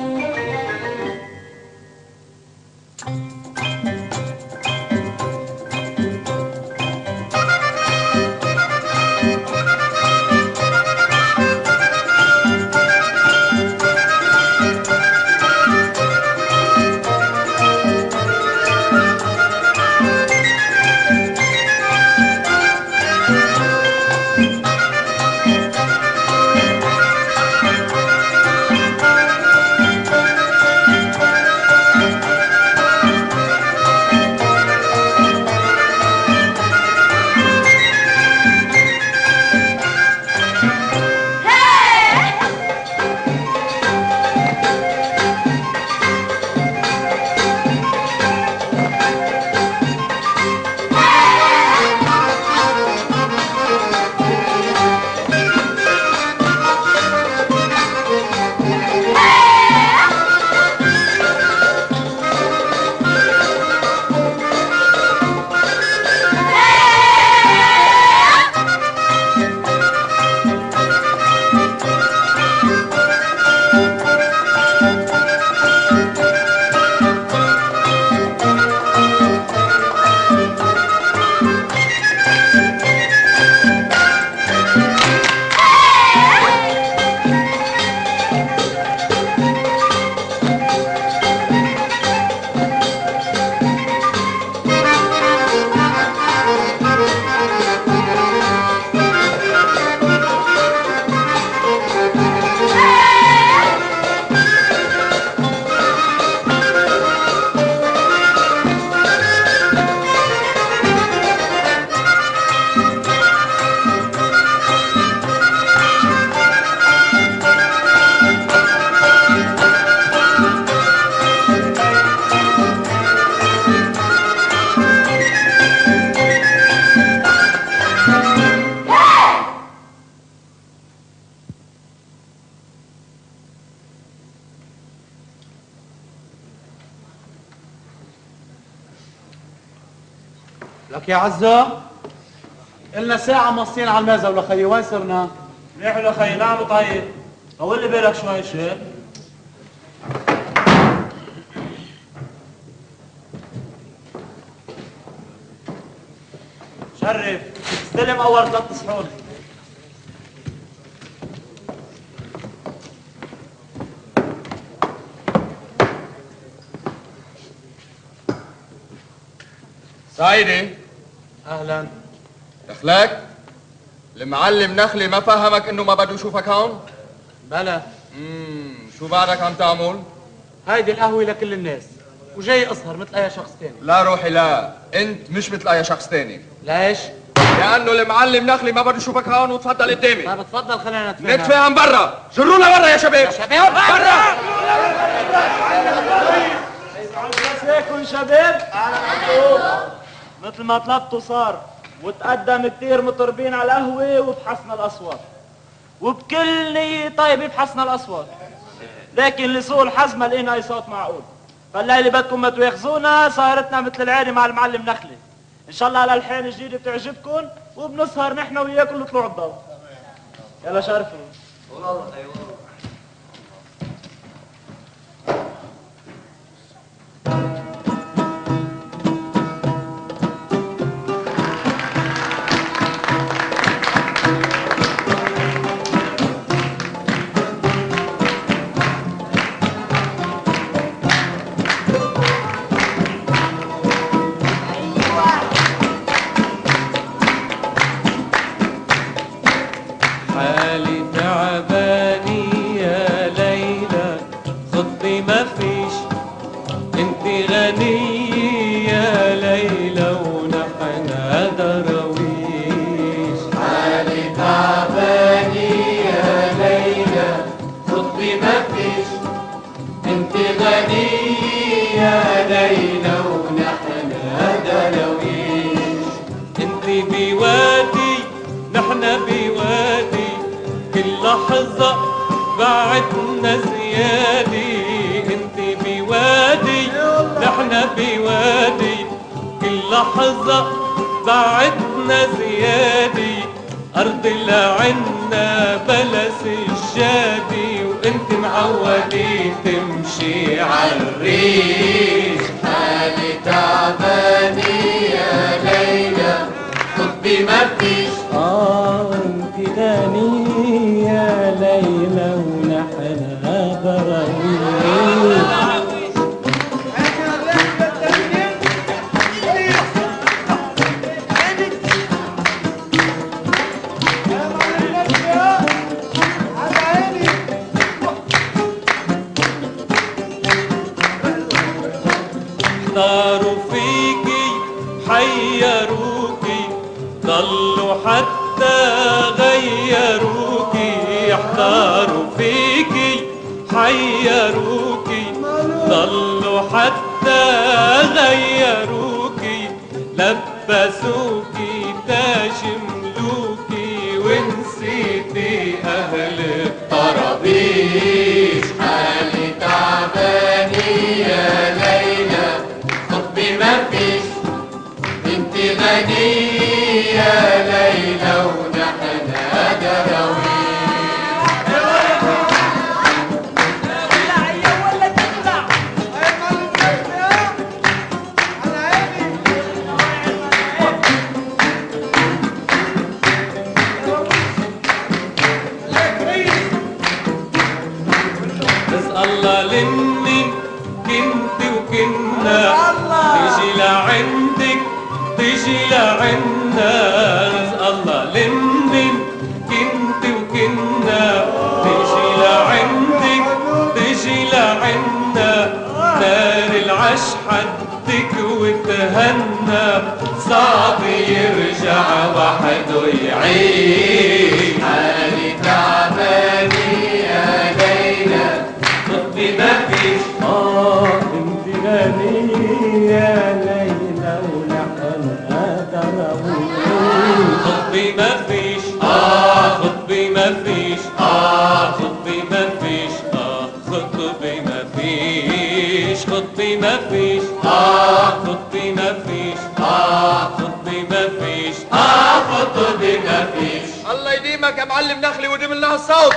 لك يا عزة إلنا ساعة مصين على الميزة ولا خيي وين صرنا؟ منيح ولا خيي نعم طيب طول لي بالك شوي شيخ شرف استلم أول 3 صحون سعيدي أهلا دخلك المعلم نخلي ما فهمك انه ما بده يشوفك هون؟ بلا شو بعدك عم تعمل؟ هيدي القهوة لكل الناس وجاي اسهر مثل اي شخص تاني. لا روحي لا، انت مش مثل اي شخص تاني. ليش؟ لانه المعلم نخلي ما بده يشوفك هون وتفضل قدامي. طيب تفضل خلينا نتفاهم. نتفاهم برا، جرونا برا يا شباب. يا شباب برا. مساكن شباب. مثل ما طلبتوا صار وتقدم كتير مطربين على القهوة وبحسنا الأصوات وبكل نية طيبة بحسنا الأصوات، لكن لسوء الحظ ما لقينا أي صوت معقول. فالليلة بدكم ما تواخذونا، سهرتنا مثل العادة مع المعلم نخلي. إن شاء الله على الحين الجديدة بتعجبكم وبنسهر نحن وياكم لطلوع الضوء. يلا شرفوا. والله ايوه. نحن بوادي كل لحظة بعدنا زيادة. انت بوادي نحن بوادي كل لحظة بعدنا زيادة. أرض لعنا بلا سجادي وانت معودي تمشي عالريش. حالي تعباني يا ليلى حبي ما فيش. انت غني يا ليلى ونحن براويش. احتاروا فيكي حيروكي ضلوا حتى غيروكي. احتاروا فيكي حيروكي ضلوا حتى غيروكي. لبسوكي تاج ملوكي ونسيتي اهل الطرابيش. حالي تعباني يا ليلى حبي ما فيش. انت غني يا ليلى ونحن دراويش. الله لمن كنت وكنا تيجي لعندك تيجي لعنا. رزق الله لمن كنت وكنا تيجي لعندك تيجي لعنا. نار العش حدك وتهنى صعب يرجع وحده يعيش. حالي تعباني يا ليلى حبي ما فيش. انت غني يا ليلى ونحن دراويش. خطبي ما فيش خطبي ما فيش خطبي ما فيش خطبي ما فيش خطبي ما فيش خطبي ما فيش خطبي ما فيش خطبي ما فيش. الله يديمك يا معلم نخلي وديم لنا الصوت.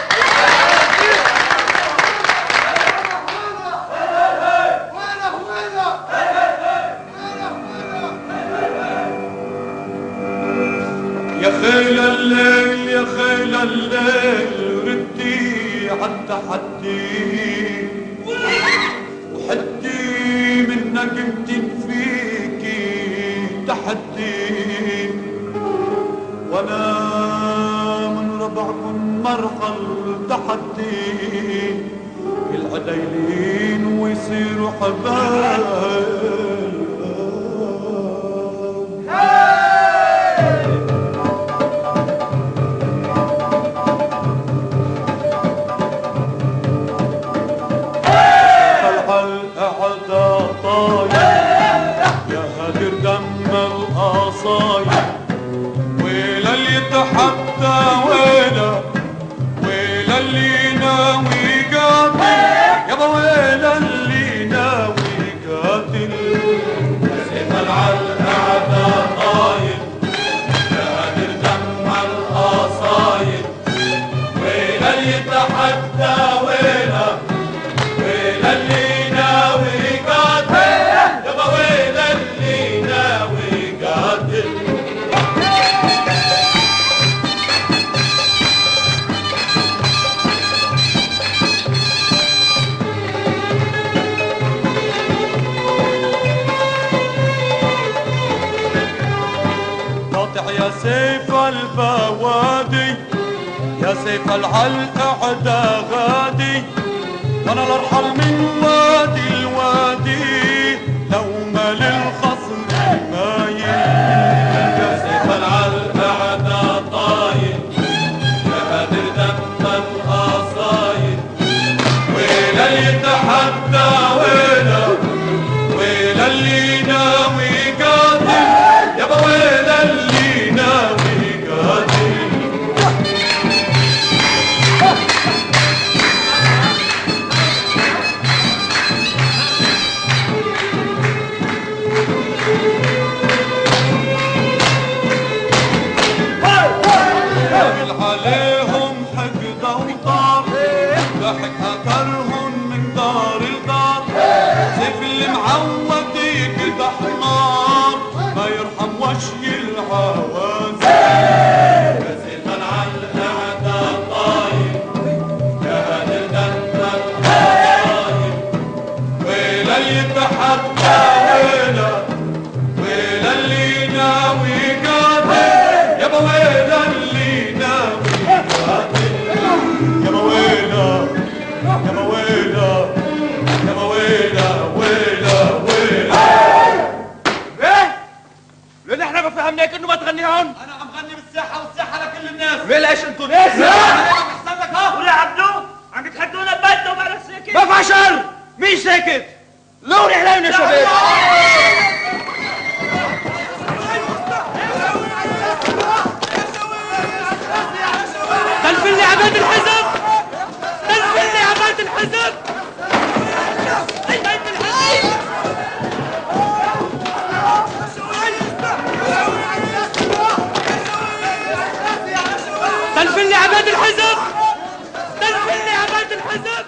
يا خيل الليل يا خيل الليل ردي عالتحدي وحدي منك يمتن فيكي تحدي. وانا من ربعكم مرحل تحدي العديلين ويصيروا حبايب. حتى ويلا ويلا اللي ناوي قاتل يابا ويلا اللي ناوي قاتل. سيف العالقعدة طايل قادر دمع القصايد. ويلا اللي يتحدى ويلا ويلا اللي ناوي قاتل يابا ويلا اللي ناوي قاتل. يا سيف البوادي يا سيف العلق عدا غادي. وانا الارحل من وادي الوادي لو ما للخصم مايل. يا سيف العلق عدا طايل يا قادر دم القصايد. ويلا اللي يتحدى ويلا ويلا اللي ناوي قاتل يابا ويلا اللي ناوي قاتل. ليش انتوا ناس؟ ولا عبدو عم تحدونا ببيتنا وبعدك ساكت؟ ما في شر، مين ساكت؟ لوري علينا شباب. دلفلي عباد الحزب، دلفلي عباد الحزب. دلفلي عباد الحزب، دلفلي عباد الحزب.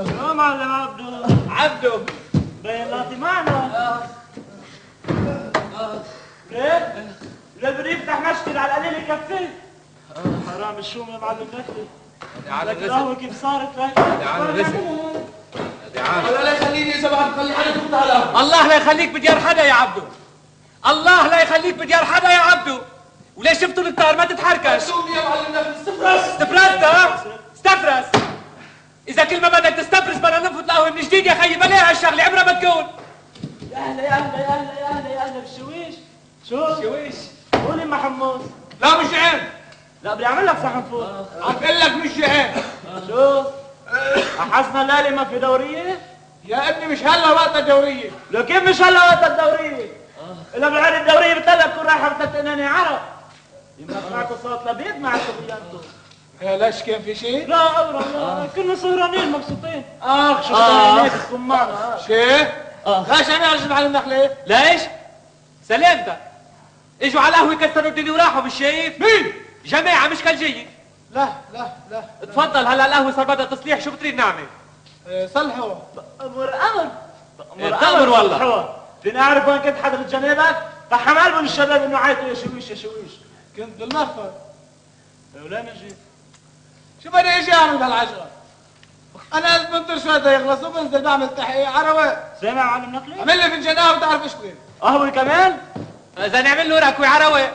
يا معلم عبدو. عبدو باين لاطي معنا. كيف؟ اللي يفتح مشكل على القليل يكفيه. حرام الشوم يا معلم نكتب. على الرزق كيف صارت لك؟ على الرزق. الله لا يخليني اذا ما تخلي حدا يفوت هلا. الله لا يخليك بديار حدا يا عبدو. الله لا يخليك بديار حدا يا عبدو. وليش شفتوا الكتار ما تتحركش؟ شومي يا معلم نكتب استفرس. استفرست ها؟ استفرس. إذا كل ما بدك تستفرس بدنا ننفذ القهوة من جديد يا خيي بلاها هالشغلة عمرها ما تكون. يا أهلا يا أهلا يا أهلا يا أهلا يا أهلا بالشويش. شو؟ شويش. قولي ما حمص. لا مش جعان. لا بدي أعمل لك صحن فول. عم بقول لك مش جعان. شو؟ أحسنا الليلة ما في دورية؟ يا ابني مش هلا وقت الدورية. لو كيف مش هلا وقت الدورية؟ إلا بالعادة الدورية بتطلع تكون رايحة بتتناني عرب. يمكن سمعتوا صوت لبيت مع صبيانته. ليش كان في شيء؟ لا أبدا لا كنا سهرانين مبسوطين. شو هيك تكون معنا. شيء؟ ليش انا ارجع على النخلة؟ ليش؟ سلامتك. اجوا على القهوة كسروا الدنيا وراحوا مش شايف؟ مين؟ جماعة مش كالجية. لا لا لا. تفضل هلا القهوة صار بدها تصليح شو بتريد نعمل؟ صلحوا. أمر والله. فيني أعرف وين كنت حضرة جنابك؟ فحم قلبهم الشباب إنه عايتوا يا شويش يا شويش. كنت بالمرفأ. ولين جيت؟ شو بدي اجي اعمل بهالعجرة؟ انا بنطر شوي بده يخلص وبنزل بعمل تحقيق عروق. سامع معلم نقلي؟ عمل لي فنجان قهوة بتعرف اشتري. قهوة كمان؟ إذا نعمل له ركوي عروق.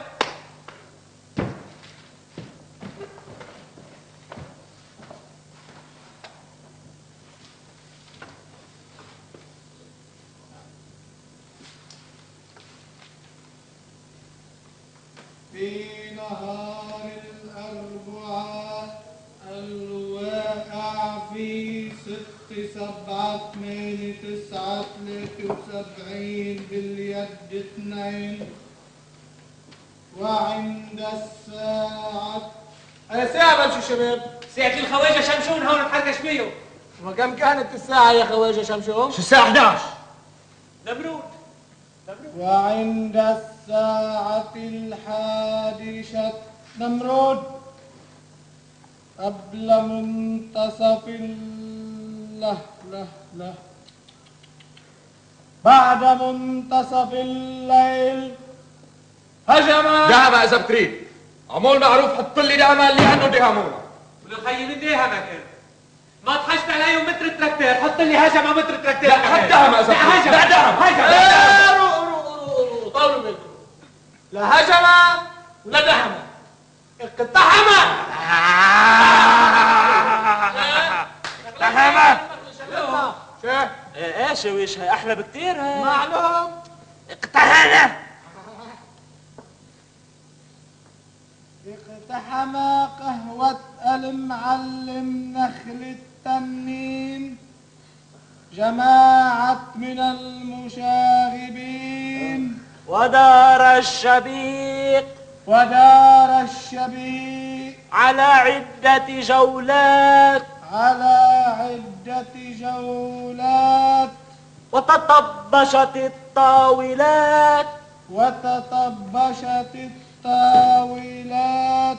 في نهار الأربعاء الواقع في 6/7/8/9/73 باليد 2 وعند الساعة أنا ساعة بمشي شباب. ساعة الخواجة شمشون هون نتحركش فيه. وكم كانت الساعة يا خواجة شمشون؟ شو الساعة 11؟ نمرود. وعند الساعة 11 نمرود قبل منتصف لا بعد منتصف الليل هجم دعمة إذا بتريد. عمول معروف حط لي دعمة اللي عنده دهمونا. ولو خيي من دهمك ما تحشت علي ومتر تراكتير حط لي هجمة متر تراكتير. لا حط دعمة إذا بتريد. هجمة هجمة. طولوا بالكم. لا هجمة ولا دهمة. اقتحمة. اقتحمة. شو؟ ايه شويش هي احلى بكتير هي. معلوم. اقتحمة. اقتحم قهوة المعلم نخل التنين جماعة من المشاغبين ودار الشبيق على عدة جولات وتطبشت الطاولات وتطبشت الطاولات.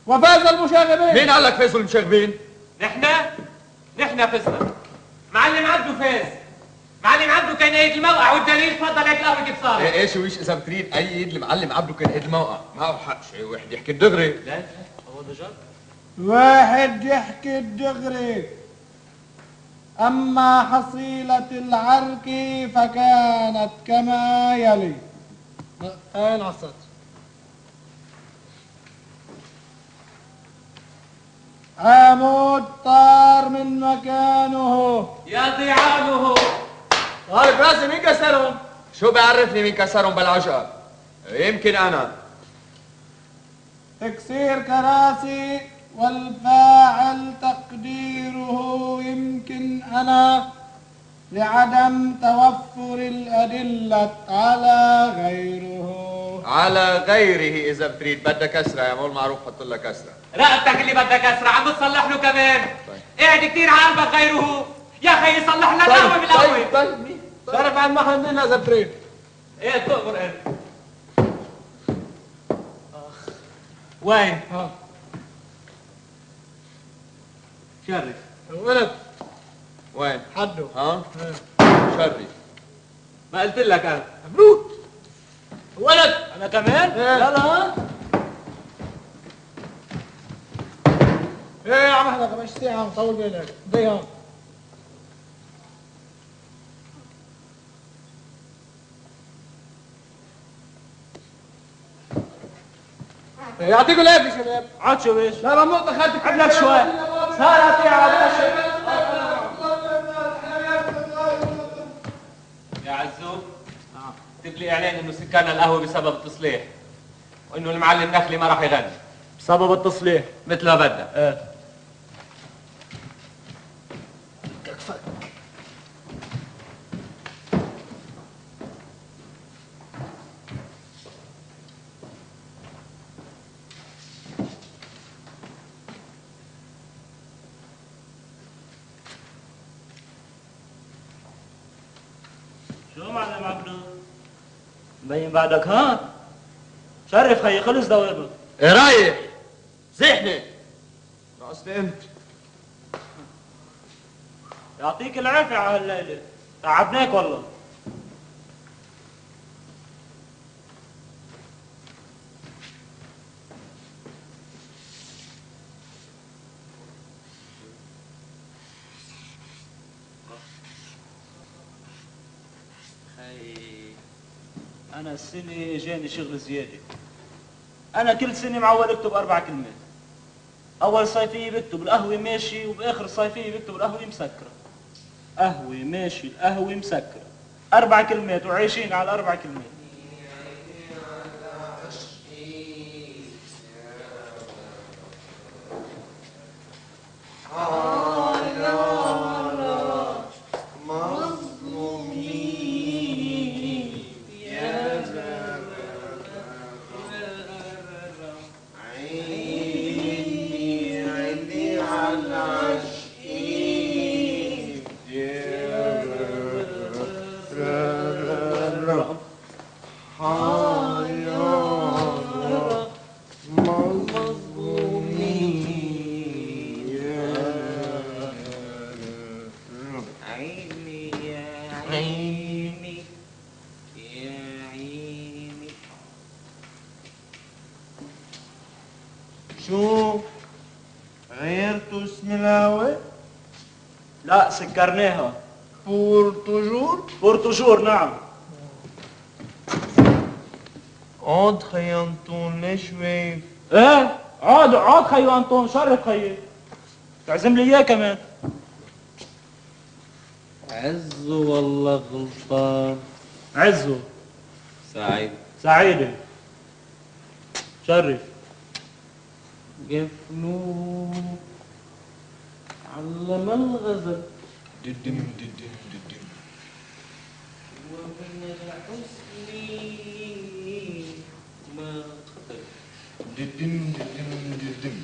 وفاز المشاغبين. مين قال لك فازوا المشاغبين؟ نحن فزنا. معلم عبده فاز. معلم عبده كان قايد الموقع والدليل اتفضل هيك القهوه جيب صار. ايه شويش اذا بتريد ايد المعلم عبده كان قايد الموقع، معه حق شيء واحد يحكي الدغري. لا هو ده جد. واحد يحكي الدغري. أما حصيلة العرك فكانت كما يلي. أين عصت؟ عمود طار من مكانه. يضيعانه. طالب راسي مين كسرهم؟ شو بيعرفني مين كسرهم بالعجقة؟ يمكن أنا. تكسير كراسي والفاعل تقديره يمكن أنا لعدم توفر الأدلة على غيره. على غيره إذا بتريد بدها كسرة يا مول معروف حط لها كسرة. رقبتك اللي بدها كسرة عم بتصلح له كمان. قاعد كتير على قلبك غيره. يا أخي يصلح لنا القهوة بالأول. طيب تعرف عن محمدنا إذا بتريد. إيه تؤمر أنت. وين؟ ها شرف. ولد. وين؟ حده. ها؟ شرف. ما قلت لك أنا. مبروك. ولد. أنا كمان؟ يلا. ايه يا عم احنا كمان ساعة نطول بالك. ضيها. يعطيكم العافية يا شباب. عاد شو بيش؟ لا ممنوع دخلتك عندك شوي. صارت يا عباش. يا عزوز اكتب لي اعلان انه سكان القهوه بسبب التصليح وانه المعلم نخلي ما راح يغني بسبب التصليح مثل ما بدك. ايه شو معلم عبدو؟ مبين بعدك ها؟ شرف خيي خلص دوامك. ايه رايح؟ زحني. رقصت انت. يعطيك العافية على هالليلة. تعبناك والله. أنا السنة جاني شغل زيادة. أنا كل سنة معود أكتب 4 كلمات. أول صيفية بكتب القهوة ماشي وبآخر الصيفية بكتب القهوة مسكرة. قهوة ماشي القهوة مسكرة. 4 كلمات وعايشين على 4 كلمات. شو؟ غيرتوا اسم القهوة؟ لا سكرناها. بور توجور؟ بور توجور نعم. عود خي انطون ليش واقف؟ ايه عاد خيو انطون شرف خيي. تعزم لي اياه كمان. عزو والله غلطان. عزو. سعيد. سعيدة. شرف. قفلوا علم الغزل ددم ددم ددم ومن الحسن ما قتل ددم ددم ددم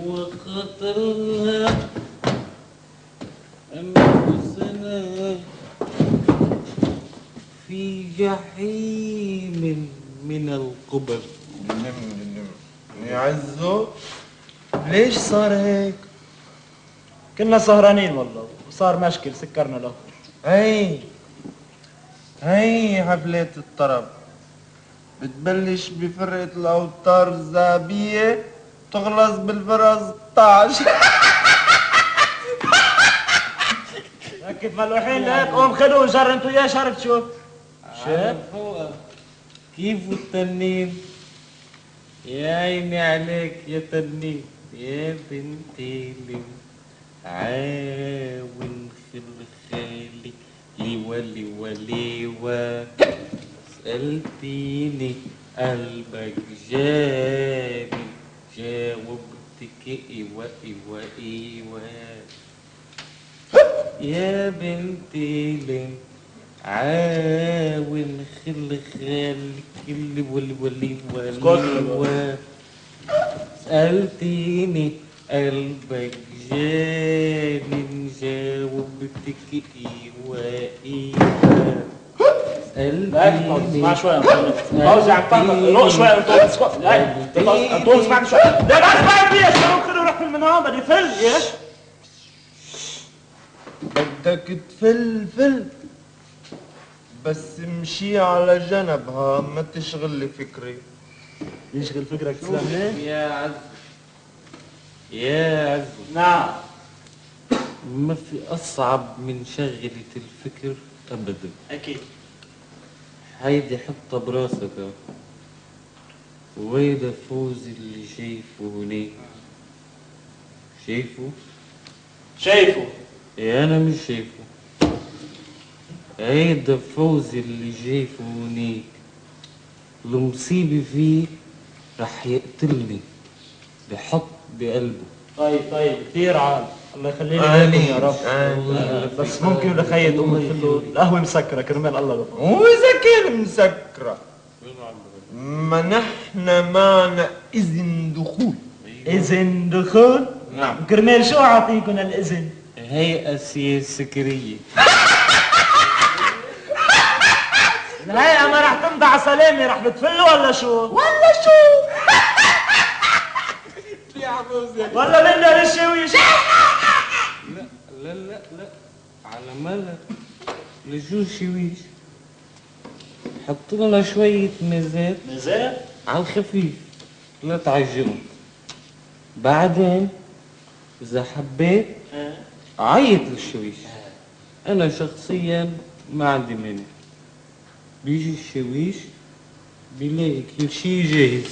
وقتلنا أنفسنا في جحيم من القبر. يا عزو ليش صار هيك؟ كنا سهرانين والله وصار مشكل سكرنا له. هي حفلة الطرب بتبلش بفرقة الأوتار الذهبية تخلص بالفرقة 16. كيف ملوحين لك قوم خدوا وجر انتو يا شرف شوف. شايف هو كيف التنين؟ يا عيني عليك يا تنين يا بنتي لي عاون خلخالي ليوا سألتيني قلبك جاني جاوبتك ايوا يا بنتي لي عاون خلخالي كل ولي سألتيني قلبك جاني جاوبتك ايوا سألتيني اسمع شوي باوزي عم تنطق روق شوي انطول اسمعني شوي لا بس ما فيش خلوا روح في المنام بدي فل ايش؟ بدك تفل بس امشي على جنبها ما تشغل لي فكري. يشغل فكرك تسلم ليه؟ يا عز نعم ما في أصعب من شغلة الفكر أبدا. أكيد. هيدي حطها براسك. ويدا فوزي اللي شايفه هناك. شايفه؟ إيه أنا مش شايفه. هيدا فوزي اللي شايفه هناك. المصيبة فيه رح يقتلني. بحط بقلبه. طيب كثير عال الله يخليني لكم يا رب. بس ممكن لخي تقوم تفلوا القهوة مسكرة كرمال الله غفور. وإذا كان مسكرة ما نحن معنا إذن دخول. إذن دخول؟ نعم. كرمال شو أعطيكم الإذن؟ هيئة سكرية. الهيئة ما رح تمضي على سلامة رح بتفلوا ولا شو؟ ولا بدنا للشويش؟ لا على مالك لشو شويش؟ حط لنا شوية مزات على الخفيف لا تعجلهم. بعدين إذا حبيت عيط للشويش. أنا شخصيا ما عندي مانع. بيجي الشويش بيلاقي كل شي جاهز.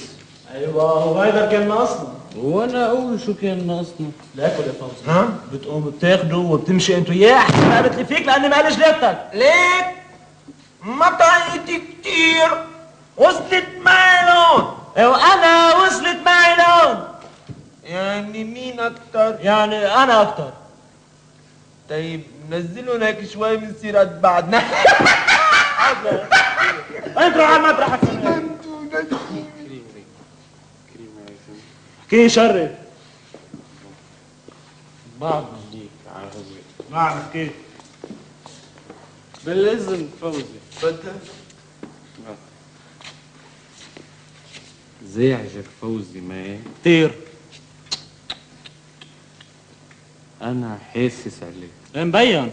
ايوه هو هيدا كان ناقصنا. وانا اقول شو كان ناقصنا؟ لاكل يا فوزي. بتقوم بتاخده وبتمشي انتو اياه احسن ما قالت لي فيك لاني ما قالش ليلتك. ليك ما تعيطي كتير وصلت معي لون. وانا وصلت معي لون. يعني مين اكتر؟ يعني انا اكتر. طيب نزلوا هيك شوي من سيرة بعدنا. انتوا على المطرح كي شرف بعض ليك عربي. ما اعرف كيف. بالاذن فوزي. بدها زعجك فوزي ما كتير. انا حاسس عليك. مبين.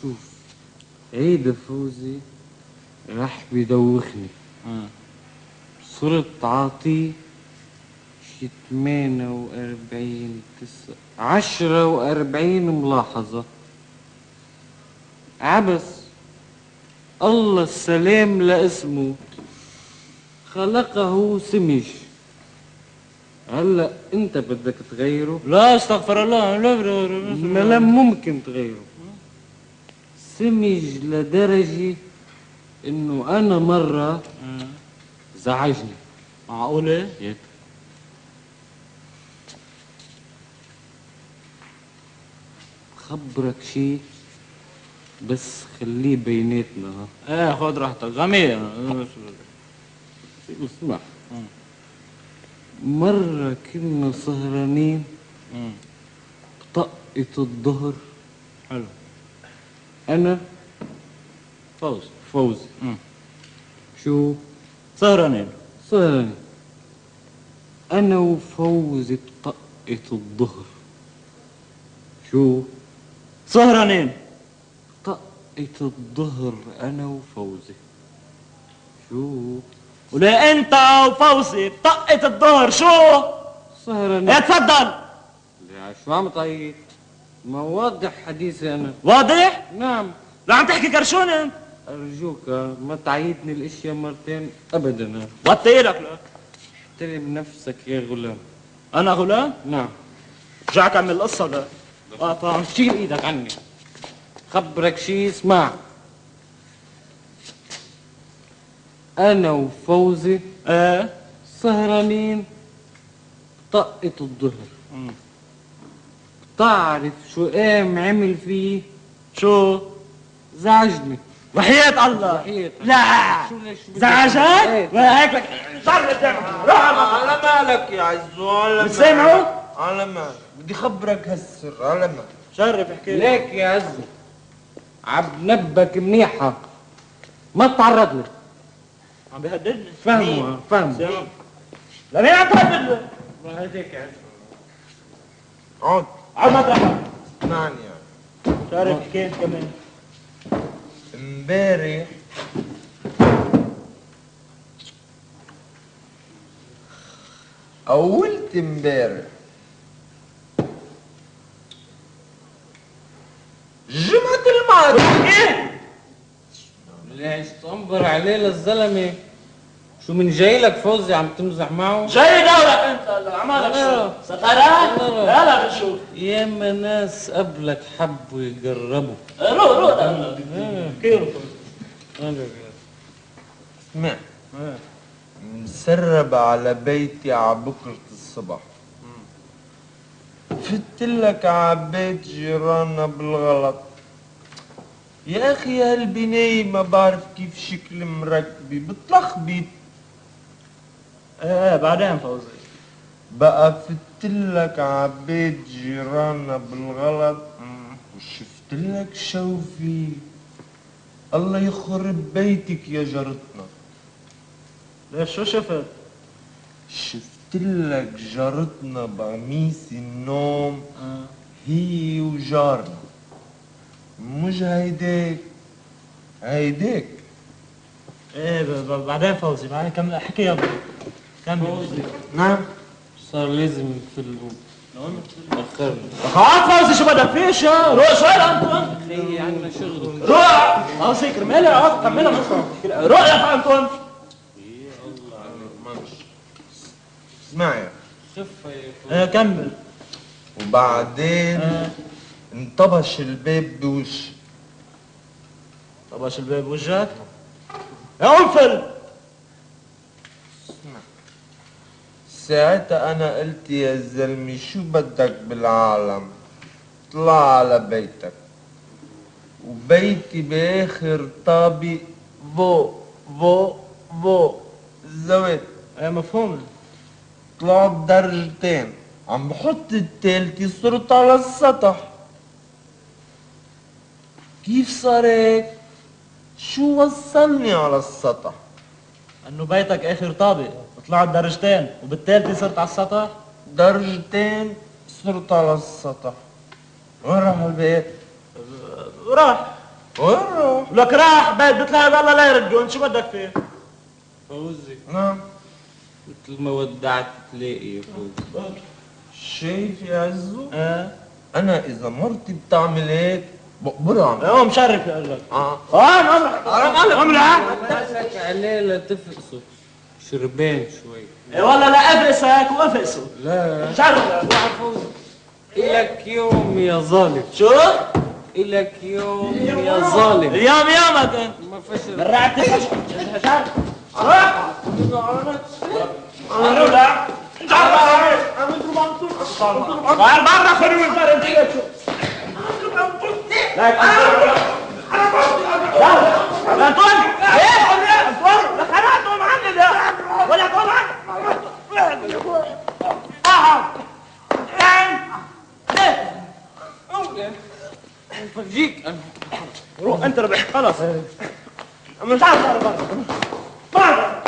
شوف هيدا فوزي راح بيدوخني. صرت عاطيه شي 48 10 ملاحظة. عبس الله السلام لاسمه خلقه سمج. هلا انت بدك تغيره؟ لا استغفر الله ما ممكن تغيره. سمج لدرجة انه انا مرة زعجني. معقولة؟ يك خبرك شي بس خليه بيناتنا. ايه خد راحتك غمية. اسمع مرة كنا سهرانين طقة الظهر. حلو. أنا فوزي. شو؟ سهرانين. أنا وفوزي طقة الظهر. شو؟ سهرانين. طقة الظهر أنا وفوزي. شو؟ ولا أنت وفوزي بطقة الظهر شو؟ سهرانين. ايه تفضل. لا شو عم تعيط؟ ما واضح حديثي أنا. واضح؟ نعم. لا عم تحكي كرشون انت. أرجوك ما تعيدني الأشياء مرتين أبدا. وطي لك لا. احترم نفسك يا غلام. أنا غلام؟ نعم. رجع كمل القصة ولا؟ طبعا شيل إيدك عني. خبرك شي اسمع. أنا وفوزي سهرانين طقة الظهر. تعرف شو قام عمل فيه؟ شو؟ زعجني. وحياة الله. وحياة لا. شو ليش زعجك؟ وهيك لك صار الجامعة. روح على مالك يا عزو على مالك. بتسمعوا؟ على مالك. بدي خبرك هالسر على مالك. شرف احكي ليك يا عزو عم نبك منيحة ما تتعرض لي. عم بيهددني. فهموا. لا مين عم تهدد لي؟ هديك يا عزو. عود مطرحك. اسمعني يعني. شرف احكي انت كمان. امبارح قولت امبارح جمعة الماضي. ايه؟ ليش تنبر عليه للزلمة؟ شو من جاي لك فوزي عم تمزح معه؟ جاي دورك انت هلا عمالك شو؟ سكرات؟ لا بنشوف. ياما ناس قبلك حبوا يجربوا. روح كيف اسمع مسرب على بيتي عبكرة الصبح. فتلك عبيت جيراننا بالغلط. يا اخي هالبناية ما بعرف كيف شكل مركبة بتلخبط. ايه بعدين فوزي. بقى فتلك عبيت جيراننا بالغلط وشفتلك شوفي. الله يخرب بيتك يا جارتنا. ليش شو شفت؟ شفتلك جارتنا بقميص النوم هي وجارنا. مش هيديك هيديك. ايه بعدين فوزي بعدين كمل احكي يا ابو. كمل فوزي. نعم. صار لازم نفلهم. أخرنا. خلاص فوزي شو بدك فيش روح شوي انتون. خيي عنا شغل. روح. فوزي كرمالي اقعد كملها مصر. روح يا انتون. اسمع يا خفة يا ايه كمل. وبعدين انطبش الباب بوشي. طبش الباب بوجهك؟ يا انفل. ساعتها انا قلت يا زلمي شو بدك بالعالم؟ طلع على بيتك. وبيتي باخر طابق فوق الزوات. ايه مفهوم. طلعت درجتين عم بحط التالتة صرت على السطح. كيف صار هيك؟ شو وصلني على السطح؟ انه بيتك اخر طابق طلعت درجتين وبالتالي صرت على السطح. درجتين صرت على السطح. وين راح البيت؟ راح. وين راح؟ لك راح بيت بتلاقي بالله لا يرجعون شو بدك فيه؟ فوزي. نعم. مثل ما ودعت تلاقي يا فوزي. شايف يا عزو؟ انا اذا مرتي بتعمل هيك بقبرها عم. هو مشرف يقول لك. عمرك عليه لا تفقسوا. شربان شوي. ايه والله لا افقسك وافقسه. لا شرف يا فوزي. إلك يوم يا ظالم. شو؟ إلك يوم يا ظالم. اليوم يومك انت. ما فشل. برعت شرف. روح. روح. برا خلينا نقدر انت لا تقول ايه لا خلينا نقول عني ده ولا تقول عني فرجيك انا. روح انت ربح خلص. مش عارف برا.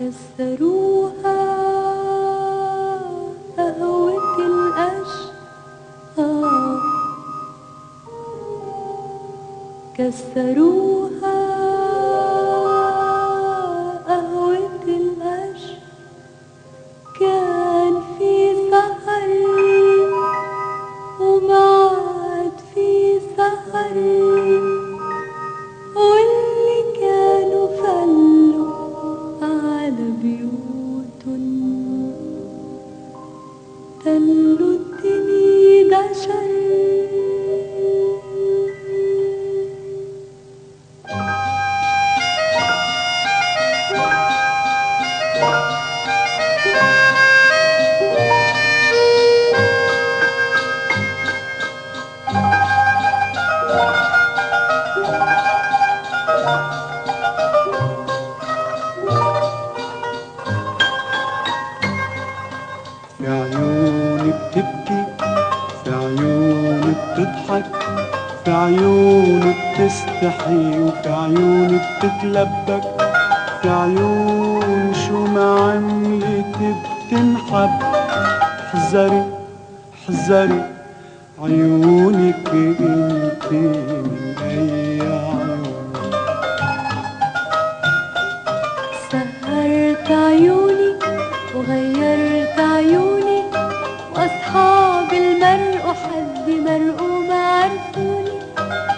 كسروها قهوة الأشقى، كسروها قهوة الأشقى، كان في سهر وما عاد في سهر، واللي كانوا فلوا على بيوت تلوا الدنيا دشر. في عيوني بتبكي، في عيوني بتضحك، في عيوني بتستحي، وفي عيوني بتتلبك، في عيون شو ما عملت بتنحب. حذري حذري عيونك انت من اي عيون. سهرت عيوني وغيرت عيوني، واصحاب المرء حد مرء ما عرفوني،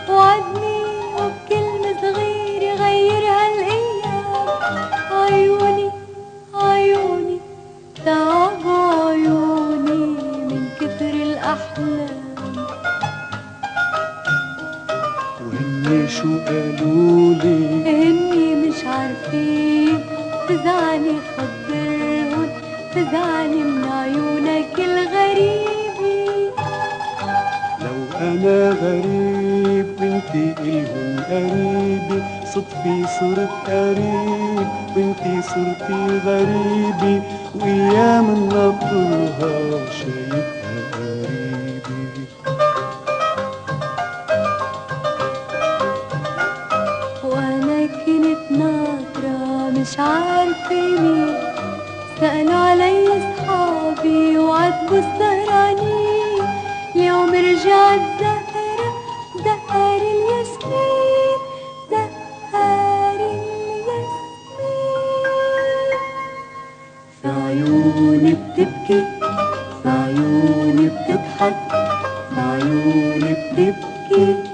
وعدني وبكلمة صغير يغير هالايام. عيوني عيوني تعبوا عيوني من كتر الاحلام. وهني شو قالولي؟ هني مش عارفين، فزعني خبرهن، فزعني من عيونك الغريبة. لو أنا غريب وانتي إلهم قريبة، صدفي صرت قريب وانتي صرتي غريبة، وأيام النطرها شايفها قريبة. وأنا كنت ناطرة مش عارفة مين، سألوا علي صحابي وعاتبوا السهرانين. اليوم رجعت زهرة زهر الياسمين، زهر الياسمين. في عيوني بتبكي، في عيوني بتضحك، في عيوني بتبكي.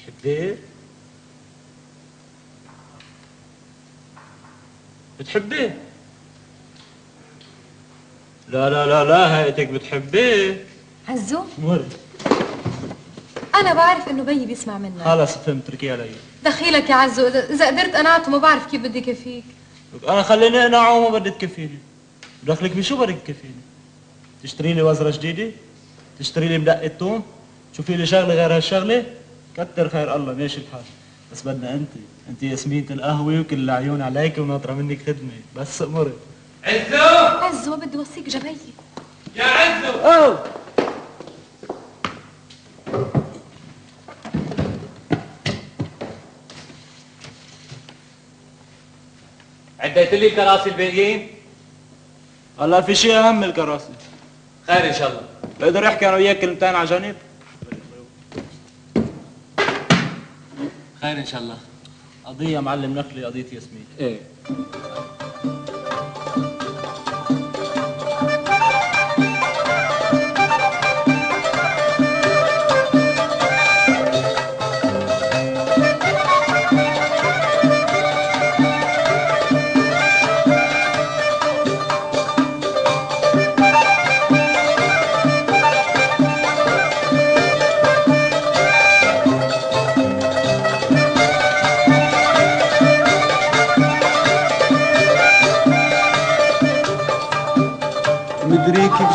بتحبيه؟ بتحبيه؟ لا لا لا لا، هيئتك بتحبيه. عزو مر انا بعرف انه بيي بيسمع منك. خلص فهمت، تركي علي. دخيلك يا عزو، اذا قدرت قنعته ما بعرف كيف بدي كفيك. انا خليني اقنعه وما بدي تكفيني. دخلك بشو بدك تكفيني؟ تشتري لي وزره جديده؟ تشتري لي مدقه توم؟ شوفي لي شغله غير هالشغله؟ كتر خير الله، ماشي الحال. بس بدنا انت ياسمينة القهوه وكل العيون عليك وناطره منك خدمه، بس امري. عزو بدي وصيك جبيي. يا عزو اوه عديت لي الكراسي الباقيين؟ هلا في شيء اهم من الكراسي. خير ان شاء الله. بقدر احكي انا وياك كلمتين على جانب؟ خير ان شاء الله. قضيه معلم نخلي، قضيه ياسمين. ايه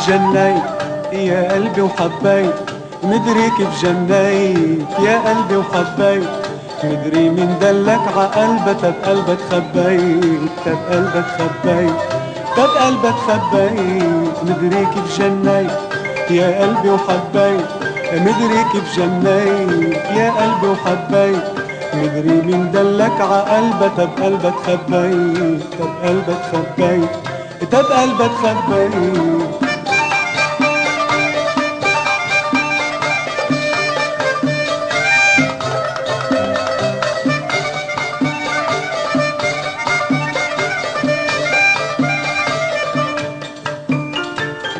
كيف جنيت يا قلبي وحبيت، مدري كيف جنيت يا قلبي وحبيت، مدري مين دلك عقلبك بقلبك خبيت، بقلبك خبيت، بقلبك خبيت، مدري كيف جنيت يا قلبي وحبيت، مدري كيف جنيت يا قلبي وحبيت، مدري مين دلك عقلبك بقلبك خبيت، بقلبك خبيت، بقلبك خبيت.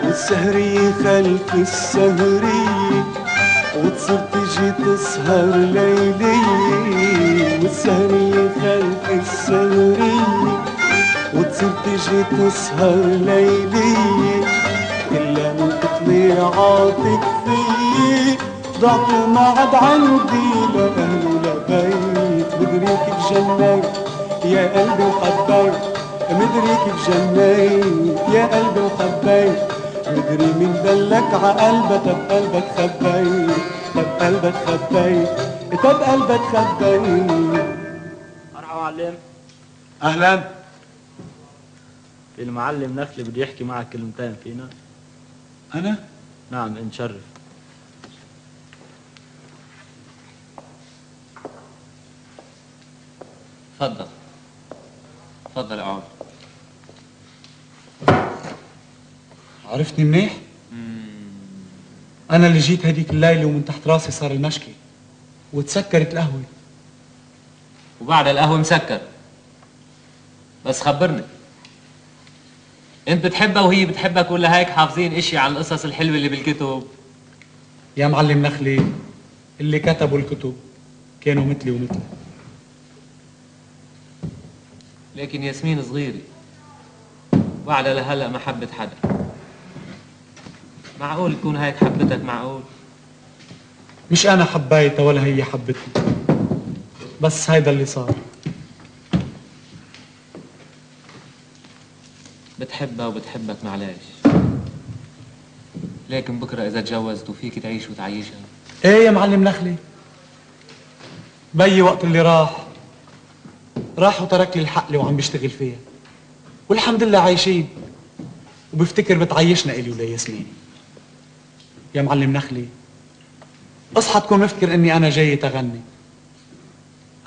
والسهرية خلف السهرية وتصير تجي تسهر ليلية، والسهرية خلف السهرية وتصير تجي تسهر ليلية، إلا من تطليعاتك فيي ضعت وما عاد عندي لا أهل ولا بيت، مدري كيف جنيت يا قلبي وحبيت، مدري كيف جنيت يا قلبي وحبيت، مدري مين دلك عقلبك بقلبك خبيت، بقلبك خبيت، بقلبك خبيت. مرحبا معلم. اهلا. في المعلم نخلي بده يحكي معك كلمتين فينا. انا؟ نعم نشرف. تفضل تفضل اقعد. عرفتني منيح؟ أنا اللي جيت هديك الليلة ومن تحت راسي صار المشكي وتسكرت القهوة. وبعد القهوة مسكر. بس خبرني، أنت بتحبها وهي بتحبك ولا هيك حافظين إشي عن القصص الحلوة اللي بالكتب؟ يا معلم نخلي، اللي كتبوا الكتب كانوا مثلي ومثلك. لكن ياسمين صغيرة وبعد لهلا ما حبت حدا. معقول تكون هيك حبتك؟ معقول؟ مش أنا حبيتها ولا هي حبتني، بس هيدا اللي صار. بتحبها وبتحبك معلش، لكن بكرة إذا تجوزت وفيك تعيش وتعيشها. إيه يا معلم نخلي، بيي وقت اللي راح وترك لي الحقل وعم بيشتغل فيها، والحمد لله عايشين، وبفتكر بتعيشنا إلي ولا ياسمين. يا معلم نخلي، اصحى تكون مفكر اني انا جاي تغني.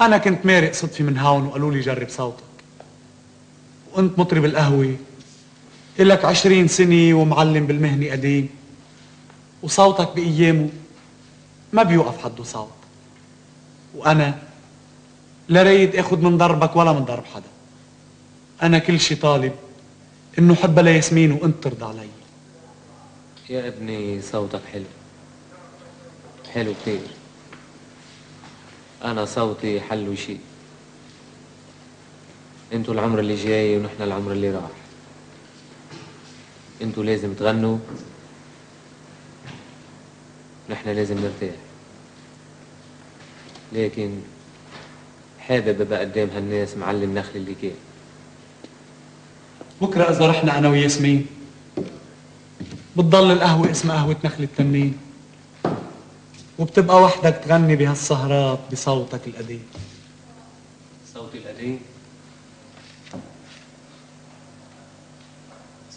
انا كنت مارق صدفي من هون وقالوا لي جرب صوتك، وانت مطرب القهوة إلك 20 سنة ومعلم بالمهنة قديم، وصوتك بأيامه ما بيوقف حده صوت، وانا لا رايد اخد من ضربك ولا من ضرب حدا. انا كل شي طالب انه حبها لياسمين وانت ترضى علي. يا ابني صوتك حلو، حلو كتير. أنا صوتي حلو شيء. انتوا العمر اللي جاي ونحن العمر اللي راح. انتوا لازم تغنوا، نحن لازم نرتاح. لكن حابب ابقى قدام هالناس معلم نخل اللي كان. بكره اذا رحنا انا وياسمين بتضل القهوة اسمها قهوة نخل التنين، وبتبقى وحدك تغني بهالسهرات بصوتك القديم. صوتي القديم؟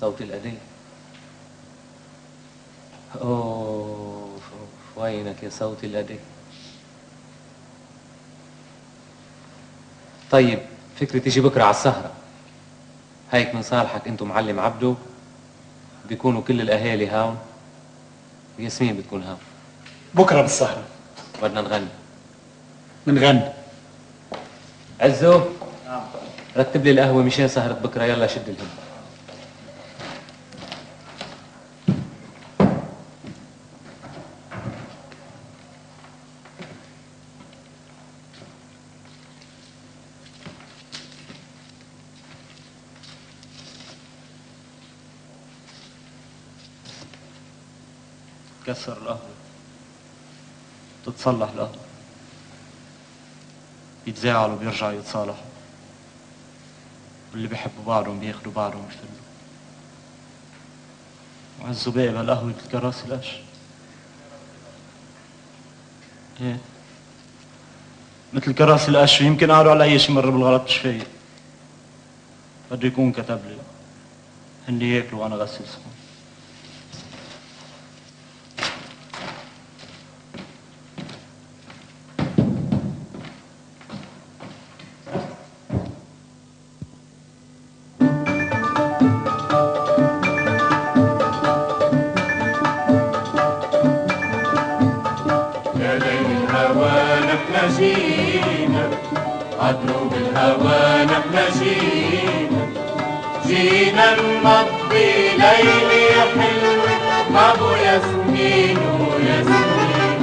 صوتي القديم؟ اوه وينك يا صوتي القديم؟ طيب فكرة تيجي بكرة على السهرة، هيك من صالحك انتو معلم عبده، بيكونوا كل الاهالي هون، وياسمين بتكون هون. بكره بالسهرة بدنا نغني. منغني. عزو رتب لي القهوة مشان سهرة بكرة، يلا شد الهم. تكسر القهوة، تتصلح القهوة، يتزاعلوا بيرجعوا يتصالحوا، واللي بيحبوا بعضهم بياخدوا بعضهم ويفتلوا. وعزوا باقي بهالقهوة الكراسي القش. ايه مثل كراسي القش، يمكن قالوا على اي شي مرة بالغلط مش فايق. بده يكون كتب لي هن ياكلوا وانا غسل سخون. عدلوا بالهوى نحن جينا نمضي ليلة حلوة مع ابو ياسمين وياسمين.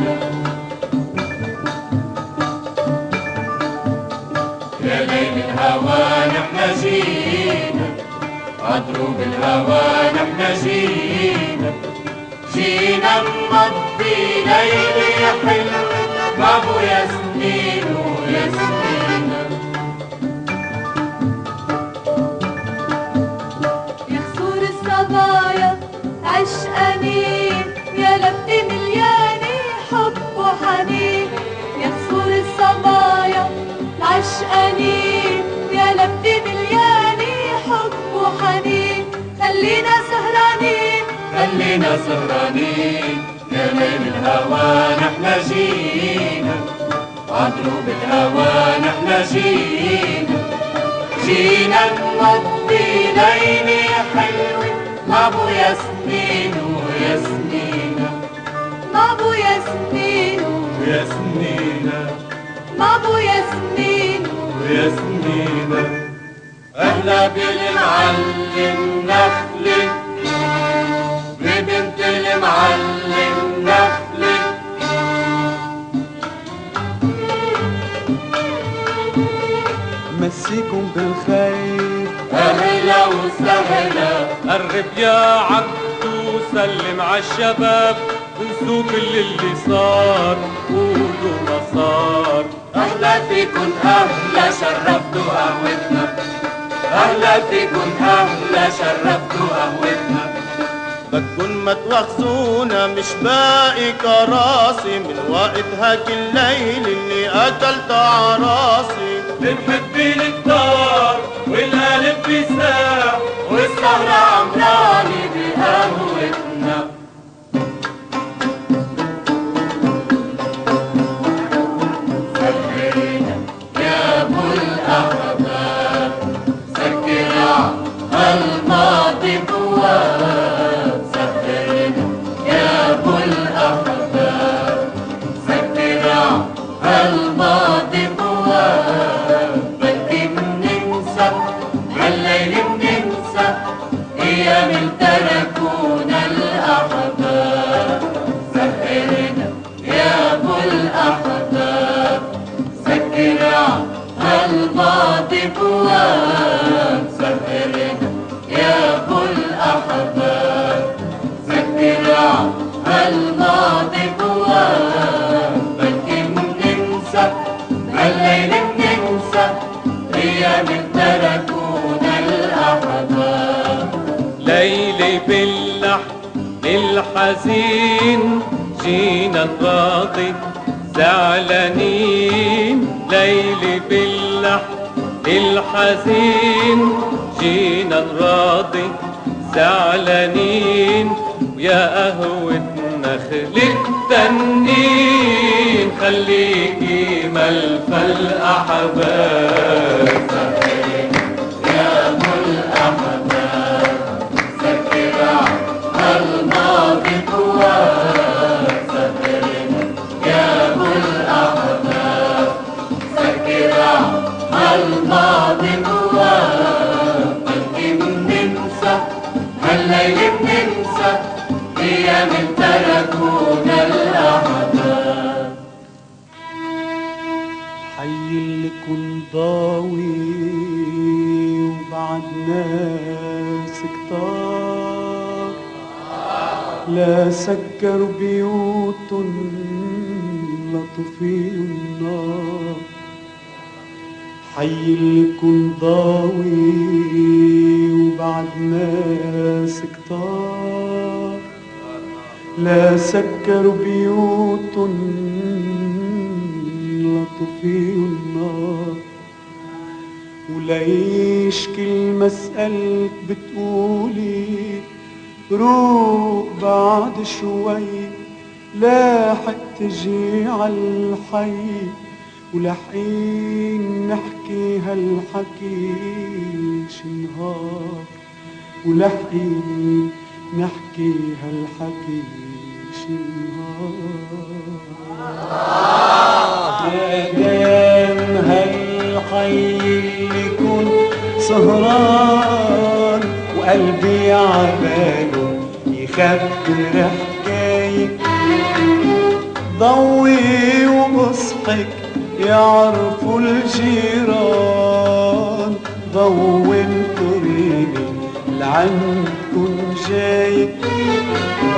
يا ليل الهوى نحن جينا، عدلوا بالهوى نحن جينا نمضي ليلة حلوة مع ابو ياسمين وياسمين. عشقانين يا لبتي مليانة حب وحنين، يا صور الصبايا العشقانين يا لبتي مليانة حب وحنين. خلينا سهرانين خلينا سهرانين، يا ليل الهوى نحن جينا، عدلوا بالهوى نحن جينا نمضي ليلة حلوة مع ابو ياسمين وياسمينة، مع ابو ياسمين وياسمينة، مع ابو ياسمين وياسمينة. اهلا بالمعلم نخلة ببنت المعلم نخلة، مسيكم بالخير اهلا وسهلا. قرب يا عبدو سلم عالشباب، انسوا كل اللي صار قولوا ما صار. اهلا فيكن اهلا شرفتوا قهوتنا، اهلا فيكن اهلا شرفتوا قهوتنا. بدكن ما تواخذونا مش باقي كراسي من وقت هاك الليل اللي اكلت عراسي. بنحب الدار والقلب بيساع والسهرة عمراني بقهوتنا. سهرنا يا ابو الاحباب، سكر الماضي بواب. سهرنا يا ابو الاحباب، سكر الماضي بواب. بدي بننسى هالليل بننسى ايام تركونا الاحباب. سهرنا يا ابو الاحباب، سكر الماضي بواب. سهرنا يا ابو الاحباب، سكر الماضي بواب. بدي بننسى هالليل بننسى ايام تركونا الاحباب. ليلي باللحن الحزين جينا نراضي زعلانين. ليلي باللحن الحزين جينا نراضي زعلانين. ويا قهوة نخل التنين خليكي ملفى الأحباب. يا ابو الاحباب، سكر الماضي بواب. سهرنا يا ابو الاحباب، سكر الماضي بواب. بدي بننسى هالليل بننسى ايام تركونا الاحباب. حي اللي كن ضاوي وبعد ناس كتار، لا سكروا بيوتن لطفيوا النار. حي اللي كن ضاوي وبعد ناس كتار، لا سكروا بيوت لطفيوا النار ولا يشكي مسألة بتقولي روق بعد شوي لاحق تجي عالحي ولحين نحكي هالحكي شنهار ولحين نحكي هالحكي شنهار مادام هالحي اللي يكون سهران وقلبي عباله يخبر حكاية ضوي واصحك يعرفوا الجيران ضوي انطريني لعندكن جاي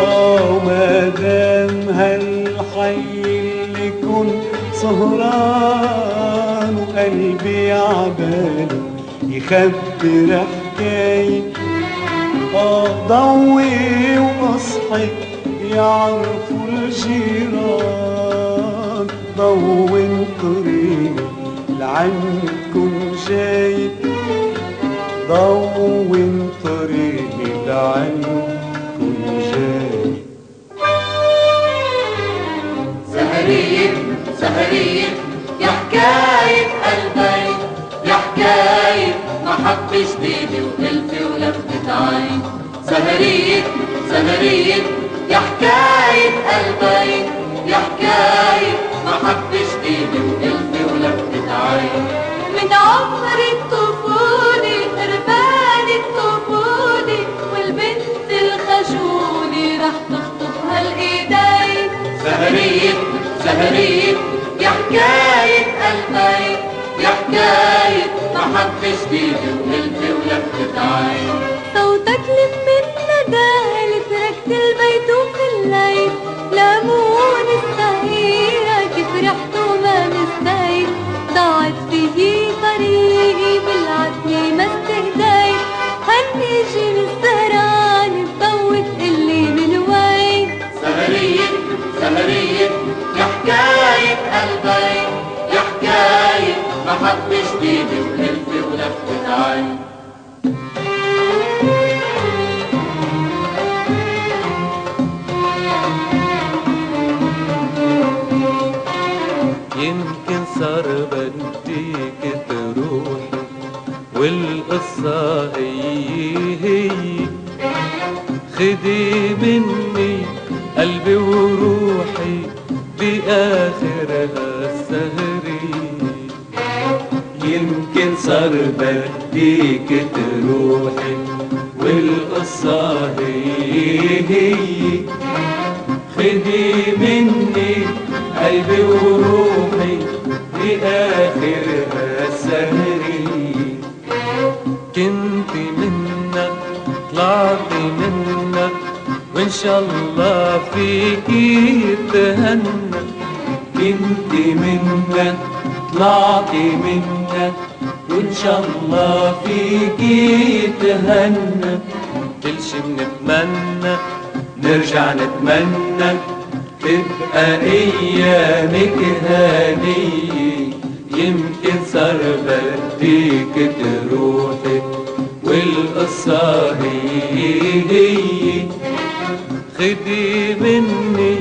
ومادام هالحي اللي يكون سهران وقلبي عباله يخبر حكاية ضوي واصحك يعرفوا الجيران ضوي انطريني لعندكن جاي ضوي انطريني لعندكن جاي سهرية سهرية يا حكاية قلبي يا حكاية محبة جديدة وألفة ولفتة عين سهرية سهرية يا حكاية قلبي يا حكاية محبة جديدة وألفة ولفتة عين من عمر الطفولة قربان الطفولة والبنت الخجولة رح تخطف هالإيدين سهرية سهرية يا حكاية قلبي يا حكاية محبة جديدة وألفة ولفتة عين صوتك لم الندى تركت البيت وفي الليل لمون الصغيرة كيف رحت وما مستيت ضاعت فيه طريقي بالعتمة ما استهديت هنيجي بالسهران تضوي تقلي من وين سهرية سهرية يا حكاية قلبي يا حكاية محبة جديدة وألفة ولفتة عين يمكن صار بديك تروحي والقصة هي خدي مني قلبي وروحي بآخرها السهري يمكن صار بديك تروحي والقصة هي خدي مني قلبي وروحي بآخرها السهري كنت منك طلعت منك وإن شاء الله فيكي يتهنى كنت منك طلعت منك وإن شاء الله فيكي يتهنى كل شي بنتمنى نرجع نتمنى تبقى ايامك هانية يمكن صار بديك تروحي والقصة هي خدي مني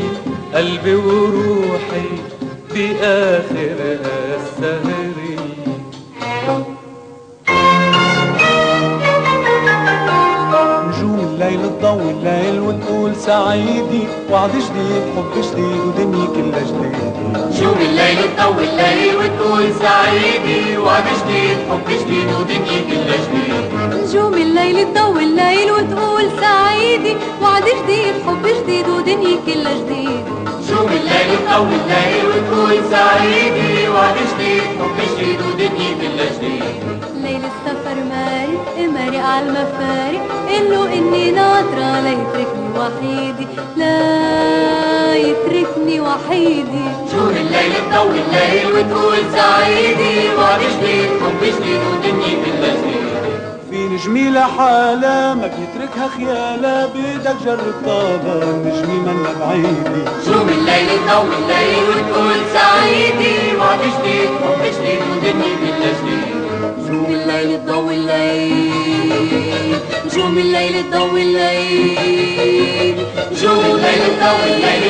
قلبي وروحي بآخرها السهري نجوم الليل تضوي الليل وتقول سعيدي وعد جديد حب جديد ودنيا كلها جديد نجوم الليل تضوي الليل وتقول سعيدي وعد جديد حب جديد ودنيا كلها جديد نجوم الليل تضوي الليل وتقول سعيدي وعد جديد حب جديد ودنيا كلها جديد نجوم الليل تضوي الليل وتقول سعيدي وعد جديد حب جديد ودنيا كلها جديد ليل السفر مارق مارق عالمفارق قله اني ناطرة لا يتركني وحيدي لا يتركني وحيدي نجوم الليل تضوي الليل وتقول سعيدي وعد جديد حب جديد ودنيا كلها جديد في نجمي لحالة ما بيتركها خيالة، بدك جرب طابة نجمي منا بعيدي. شوم الليل تضوي الليل وتقول سعيدي، وعد جديد حب جديد ودنيا كلها جديد. نجوم الليل تضوي الليل، نجوم الليل تضوي الليل، نجوم الليل تضوي الليل